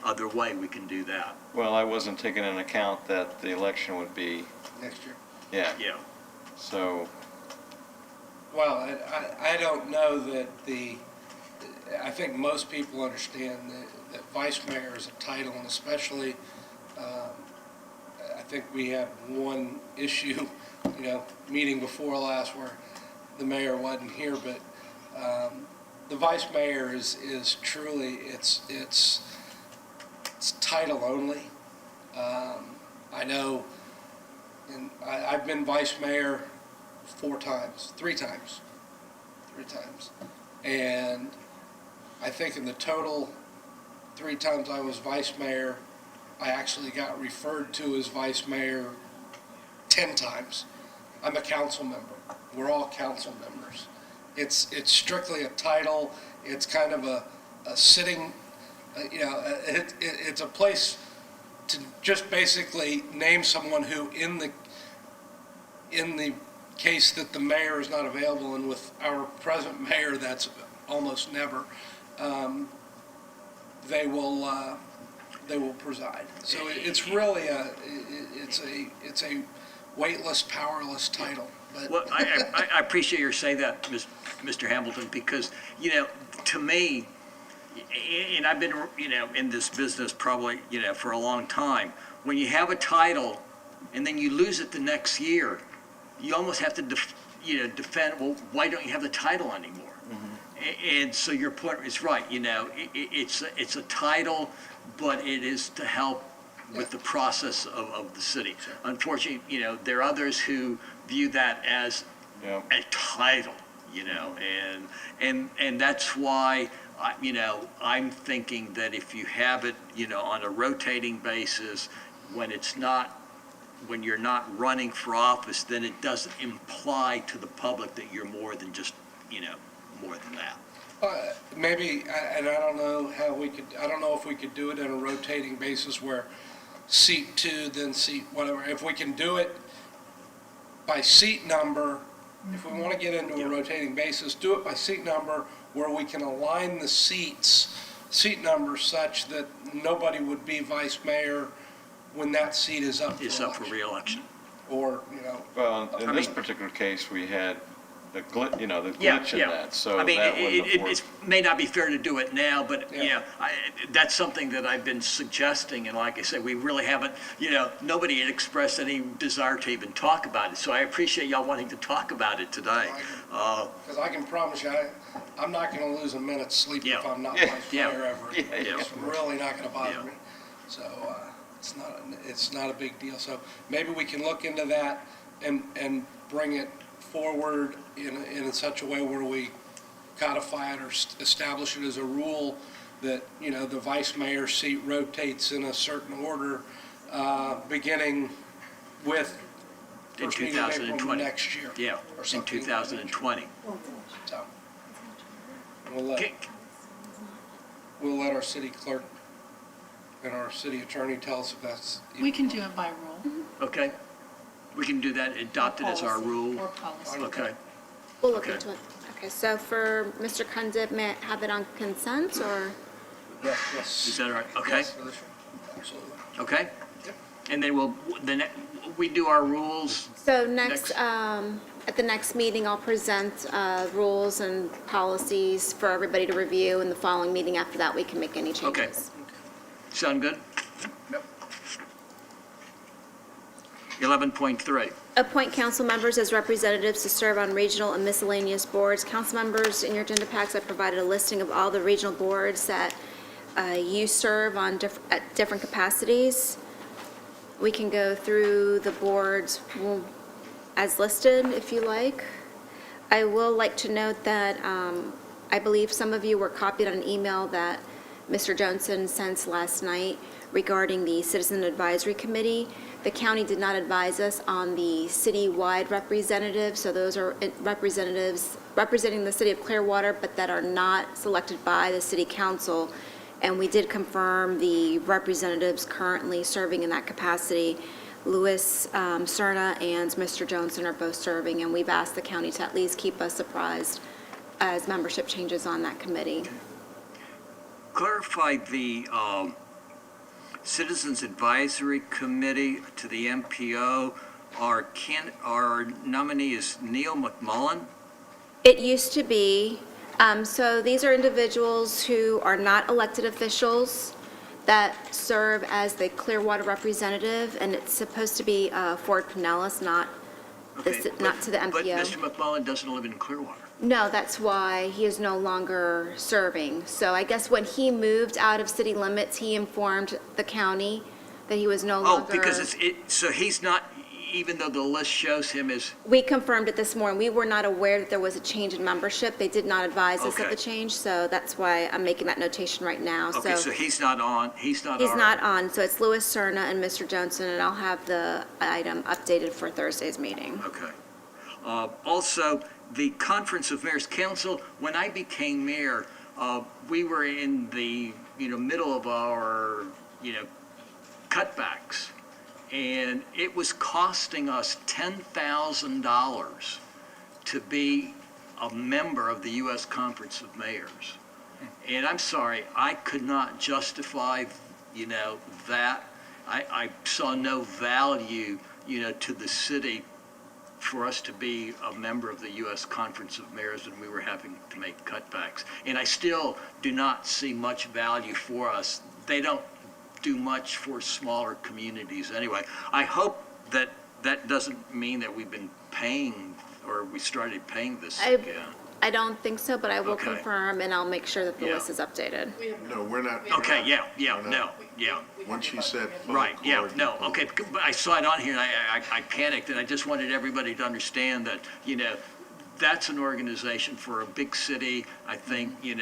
other way, we can do that. Well, I wasn't taking into account that the election would be, next year. yeah. Yeah. So, Well, I don't know that I think most people understand that vice mayor is a title, and especially, I think we had one issue, meeting before last where the mayor wasn't here, but the vice mayor is truly, it's title only. I know, and I've been vice mayor 3 times. And I think in the total 3 times I was vice mayor, I actually got referred to as vice mayor 10 times. I'm a council member. We're all council members. It's strictly a title. It's kind of a sitting, it's a place to just basically name someone who in the case that the mayor is not available, and with our present mayor, that's almost never, they will preside. So it's really it's a weightless, powerless title. But Well, I appreciate your saying that, Mr. Hamilton, because, to me, and I've been, in this business probably, for a long time, when you have a title and then you lose it the next year, you almost have to, defend, well, why don't you have the title anymore? And so your point is right, it's a title, but it is to help with the process of the city. Unfortunately, there are others who view that as Yeah. a title, and that's why, I'm thinking that if you have it, on a rotating basis, when you're not running for office, then it doesn't imply to the public that you're more than just, more than that. Maybe, and I don't know I don't know if we could do it on a rotating basis where seat 2, then seat whatever. If we can do it by seat number, if we want to get into a rotating basis, do it by seat number where we can align the seat numbers such that nobody would be vice mayor when that seat is up for re-election. Or, Well, in this particular case, we had the glitch in that, so I mean, that wouldn't have worked. it may not be fair to do it now, but, that's something that I've been suggesting, and like I said, we really haven't, nobody had expressed any desire to even talk about it, so I appreciate y'all wanting to talk about it today. because I can promise you, I'm not going to lose a minute's sleep if I'm not vice mayor ever. It's really not going to bother me. So it's not a big deal. So maybe we can look into that and bring it forward in such a way where we codify it or establish it as a rule that, the vice mayor seat rotates in a certain order, beginning with In first meeting of April 2020. next year. Yeah, Or in something. 2020. So we'll let our city clerk and our city attorney tell us if that's. We can do it by rule. Okay? We can do that, adopt it as our rule? Or policy. Okay. We'll look Okay. into it. Okay, so for Mr. Kundip, may I have it on consent, or? Yes. Is that all right? Okay. Yes, absolutely. Okay? And then we do our rules. So at the next meeting, I'll present rules and policies for everybody to review, and the following meeting after that, we can make any changes. Okay. Sound good? Yep. 11.3. Appoint council members as representatives to serve on regional and miscellaneous boards. Council members, in your agenda packs, I provided a listing of all the regional boards that you serve on at different capacities. We can go through the boards as listed, if you like. I will like to note that I believe some of you were copied on an email that Mr. Johnson sent last night regarding the Citizen Advisory Committee. The county did not advise us on the city-wide representatives, so those are representatives representing the city of Clearwater, but that are not selected by the city council. And we did confirm the representatives currently serving in that capacity. Louis Cerna and Mr. Johnson are both serving, and we've asked the county to at least keep us apprised as membership changes on that committee. Clarify the Citizens Advisory Committee to the MPO. Our nominee is Neil McMullen. It used to be, so these are individuals who are not elected officials that serve as the Clearwater representative, and it's supposed to be Ford Pinellas, not to the MPO. But Mr. McMullen doesn't live in Clearwater. No, that's why he is no longer serving. So I guess when he moved out of city limits, he informed the county that he was no longer. Oh, because so he's not, even though the list shows him as. We confirmed it this morning. We were not aware that there was a change in membership. They did not advise us of Okay. the change, so that's why I'm making that notation right now. Okay, so he's not on, he's not. He's not on, so it's Louis Cerna and Mr. Johnson, and I'll have the item updated for Thursday's meeting. Okay. Also, the Conference of Mayors Council, when I became mayor, we were in the, middle of our, cutbacks. And it was costing us $10,000 to be a member of the U.S. Conference of Mayors. And I'm sorry, I could not justify, that. I saw no value, to the city for us to be a member of the U.S. Conference of Mayors, and we were having to make cutbacks. And I still do not see much value for us. They don't do much for smaller communities anyway. I hope that that doesn't mean that we've been paying, or we started paying this again. I don't think so, but I will Okay. confirm, and I'll make sure that the Yeah. list is updated. No, we're not. Okay, yeah, We're not. no, yeah. Once she said. Right, yeah, Lord, no, okay, but I saw it on here, and I panicked, and I just wanted everybody to understand that, that's an organization for a big city, I think, and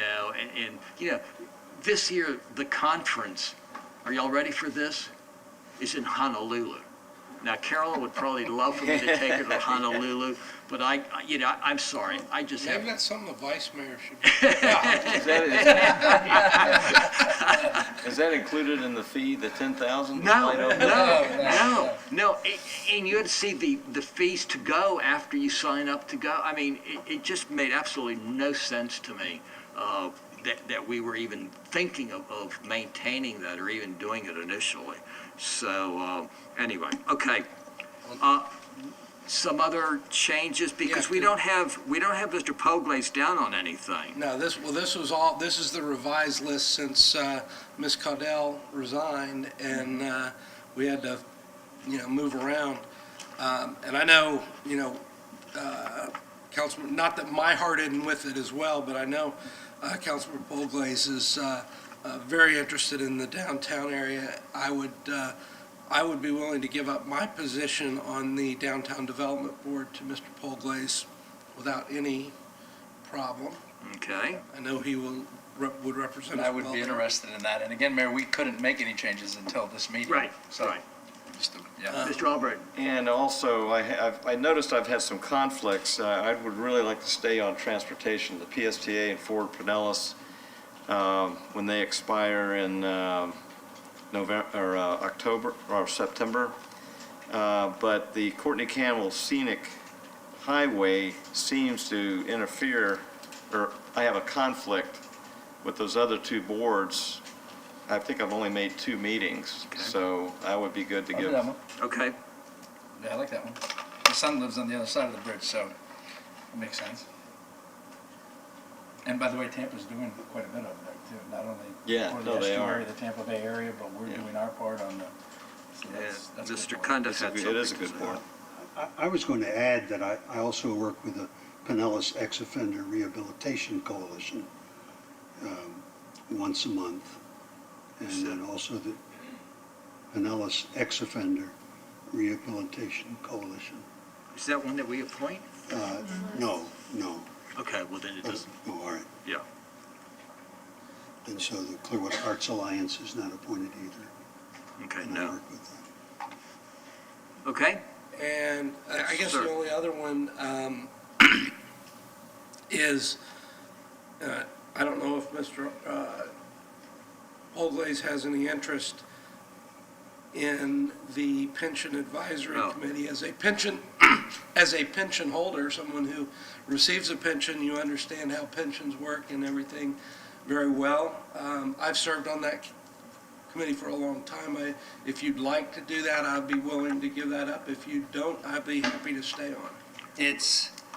this year, the conference, are y'all ready for this? Is in Honolulu. Now, Carolyn would probably love for me to take her to Honolulu, but I'm sorry, I just Maybe have. that's something the vice mayor should. Is that included in the fee, the 10,000? No, and you had to see the fees to go after you sign up to go. I mean, it just made absolutely no sense to me that we were even thinking of maintaining that or even doing it initially. So, anyway, okay. Some other changes, because we don't have Mr. Poglaze down on anything. No, this is the revised list since Ms. Caudell resigned, and we had to, move around. And I know, Councilman, not that my heart isn't with it as well, but I know Councilman Poglaze is very interested in the downtown area. I would be willing to give up my position on the Downtown Development Board to Mr. Poglaze without any problem. Okay. I know he would represent us I would well be there. interested in that. And again, Mayor, we couldn't make any changes until this meeting. Right, So, right. yeah. Mr. Albright. And also, I noticed I've had some conflicts. I would really like to stay on transportation, the PSTA and Ford Pinellas, when they expire in November, or October, or September. But the Courtney Campbell Scenic Highway seems to interfere, or I have a conflict with those other two boards. I think I've only made 2 meetings, so I would be good to I'll do give. that one. Okay. Yeah, I like that one. My son lives on the other side of the bridge, so it makes sense. And by the way, Tampa's doing quite a bit over there too. Not only Yeah, for no, the they are. estuary, the Tampa Bay area, but we're doing our part on the. So that's good Mr. work. Cundiff had something. It is a to good say. board. I was going to add that I also work with the Pinellas Ex-Offender Rehabilitation Coalition once a month. And then also the Pinellas Ex-Offender Rehabilitation Coalition. Is that one that we appoint? No. Okay, well then it doesn't, Oh, all right. yeah. And so the Clearwater Arts Alliance is not appointed either. Okay, And I no. work with them. Okay, And I guess Sir. the only other one is, I don't know if Mr. Poglaze has any interest in the Pension Advisory Oh. Committee as a pension, as a pension holder, someone who receives a pension, you understand how pensions work and everything very well. I've served on that committee for a long time. If you'd like to do that, I'd be willing to give that up. If you don't, I'd be happy to stay on.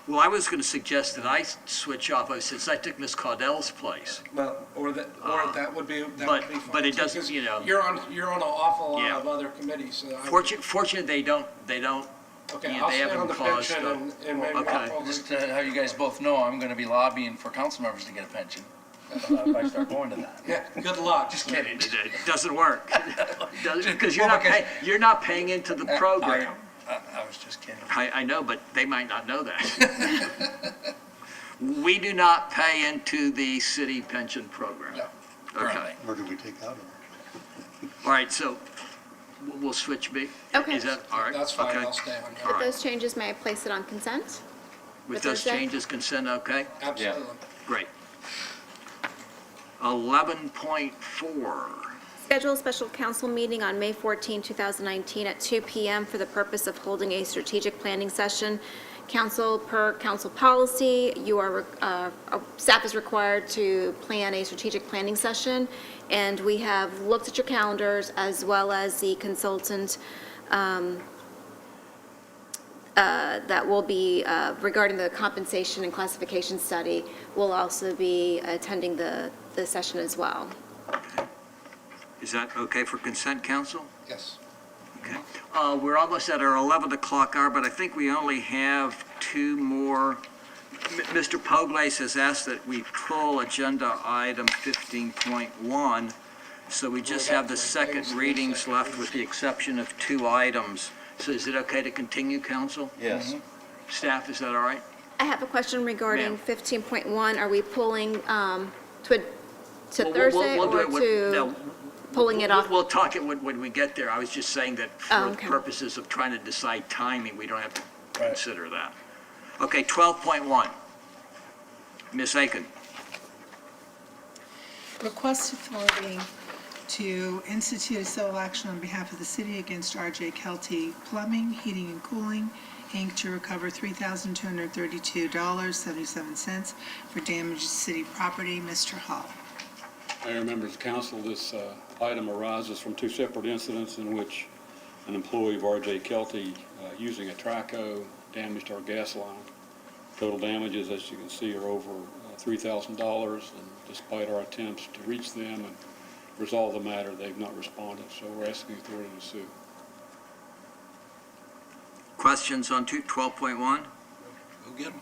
well, I was going to suggest that I switch off, since I took Ms. Caudell's place. Well, or that would be, that but- would be fine. but it doesn't, Because you You're on an awful lot Yeah. of other committees, so. Fortunately, they don't, Okay, yeah, I'll they stay haven't on the caused, pension and maybe okay. I'll probably. Just to have you guys both know, I'm going to be lobbying for council members to get a pension. If I start going to that. Yeah, good luck. Just kidding. It doesn't work. Because Well, because- you're not paying into the program. I was just kidding. I know, but they might not know that. We do not pay into the city pension program. No, Okay, currently. Or do we take out of it? all right, so we'll switch B. Okay. Is that, all right? That's fine, Okay. I'll stay on All that. With right. those changes, may I place it on consent? With for those Thursday? changes, consent, okay? Absolutely. Great. 11.4. Schedule a special council meeting on May 14, 2019 at 2 p.m. for the purpose of holding a strategic planning session. Council, per council policy, staff is required to plan a strategic planning session, and we have looked at your calendars as well as the consultant that will be regarding the compensation and classification study will also be attending the session as well. Is that okay for consent, council? Yes. Okay. We're almost at our 11 o'clock hour, but I think we only have 2 more Mr. Poglace has asked that we pull agenda item 15.1, so we just have the second readings left with the exception of 2 items. So is it okay to continue, council? Yes. Staff, is that all right? I have a question regarding Ma'am. 15.1. Are we pulling to We'll Thursday do or it with- to no, pulling it off? We'll talk it when we get there. I was just saying that Oh, for okay. purposes of trying to decide timing, we don't have to consider that. Okay, 12.1. Ms. Aiken. Request authority to institute a civil action on behalf of the city against R.J. Kelty Plumbing, Heating and Cooling, Inc. to recover $3,232.77 for damaged city property. Mr. Hall. Mayor, members of council, this item arises from 2 separate incidents in which an employee of R.J. Kelty using a traco damaged our gas line. Total damages, as you can see, are over $3,000, and despite our attempts to reach them and resolve the matter, they've not responded, so we're asking the authority to sue. Questions on 12.1? Go get them.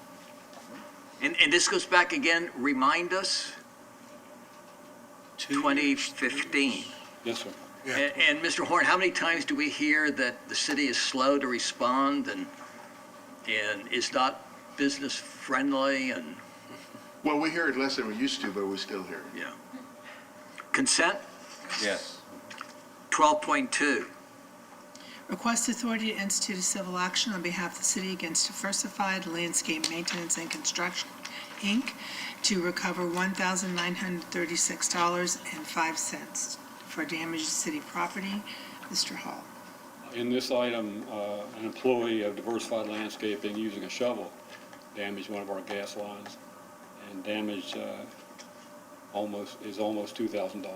And this goes back again, remind us, 2015. Yes, sir. And Mr. Horn, how many times do we hear that the city is slow to respond and is not business friendly and? Well, we hear it less than we used to, but we still hear it. Yeah. Consent? Yes. 12.2. Request authority to institute a civil action on behalf of the city against Diversified Landscape Maintenance and Construction, Inc. to recover $1,936.05 for damaged city property. Mr. Hall. In this item, an employee of Diversified Landscaping using a shovel damaged one of our gas lines, and damage almost $2,000.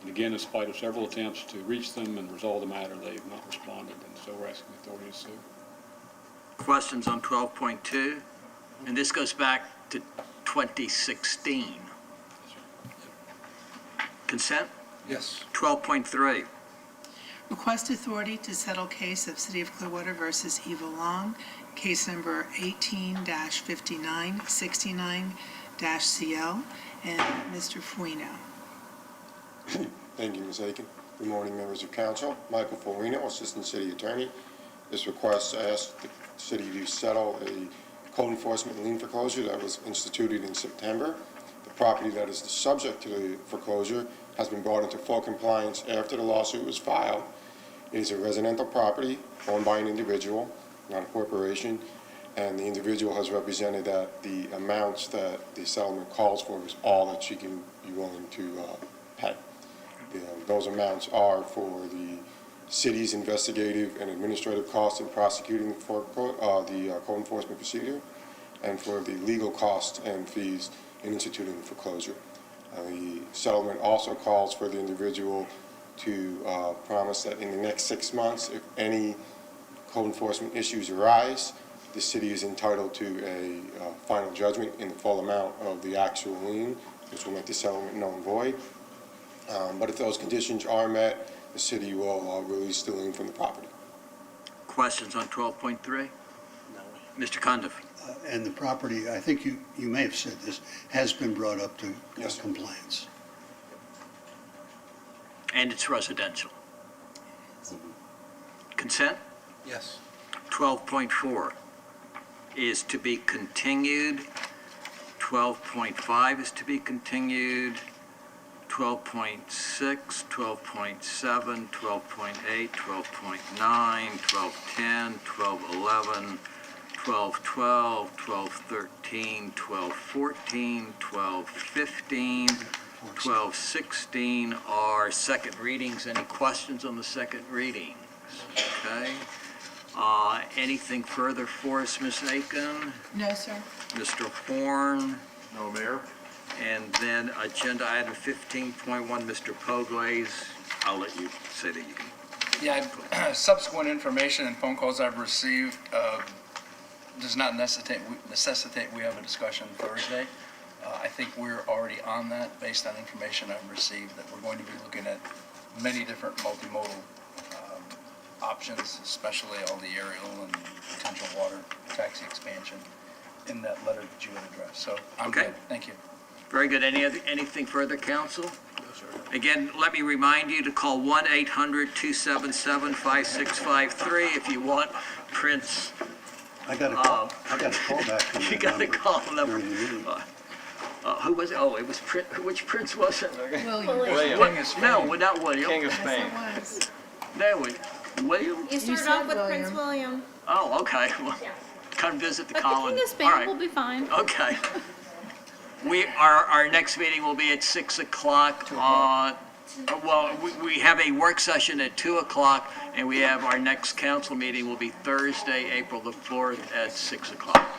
And again, in spite of several attempts to reach them and resolve the matter, they've not responded, and so we're asking the authority to sue. Questions on 12.2? And this goes back to 2016. Consent? Yes. 12.3. Request authority to settle case of City of Clearwater versus Eva Long, case number 18-5969-CL, and Mr. Fuino. Thank you, Ms. Aiken. Good morning, members of council. Michael Foligno, Assistant City Attorney. This request asks the city to settle a code enforcement lien foreclosure that was instituted in September. The property that is the subject to the foreclosure has been brought into full compliance after the lawsuit was filed. It is a residential property owned by an individual, not a corporation, and the individual has represented that the amounts that the settlement calls for is all that she can be willing to pay. Those amounts are for the city's investigative and administrative costs in prosecuting the code enforcement procedure, and for the legal costs and fees in instituting the foreclosure. The settlement also calls for the individual to promise that in the next 6 months, if any code enforcement issues arise, the city is entitled to a final judgment in the full amount of the actual lien, which will make the settlement null and void. But if those conditions are met, the city will release the lien from the property. Questions on 12.3? No. Mr. Condiff. And the property, I think you may have said this, has been brought up to compliance. And it's residential. Consent? Yes. 12.4 is to be continued. 12.5 is to be continued. 12.6, 12.7, 12.8, 12.9, 12.10, 12.11, 12.12, 12.13, 12.14, 12.15, 12.16 are second readings. Any questions on the second readings? Okay. Anything further for us, Ms. Aiken? No, sir. Mr. Horn? No, Mayor. And then agenda item 15.1, Mr. Poglaze, I'll let you say that you can. Yeah, subsequent information and phone calls I've received does not necessitate we have a discussion Thursday. I think we're already on that based on information I've received, that we're going to be looking at many different multimodal options, especially all the aerial and potential water taxi expansion. in that letter that you had addressed. So I'm Okay. good. Thank you. Very good. Anything further, council? Again, let me remind you to call 1-800-277-5653 if you want Prince. I got a call back from You that got a number call number. during the meeting. Who was it? Oh, it was Prince. Which Prince was it? William. No, not William. King of Spain. No, William? You started off with Prince William. Oh, okay. Well, come visit the But the colony. King of All Spain right. will be fine. Okay. Our next meeting will be at 6 o'clock. Well, we have a work session at 2 o'clock, and we have our next council meeting will be Thursday, April the 4th at 6 o'clock.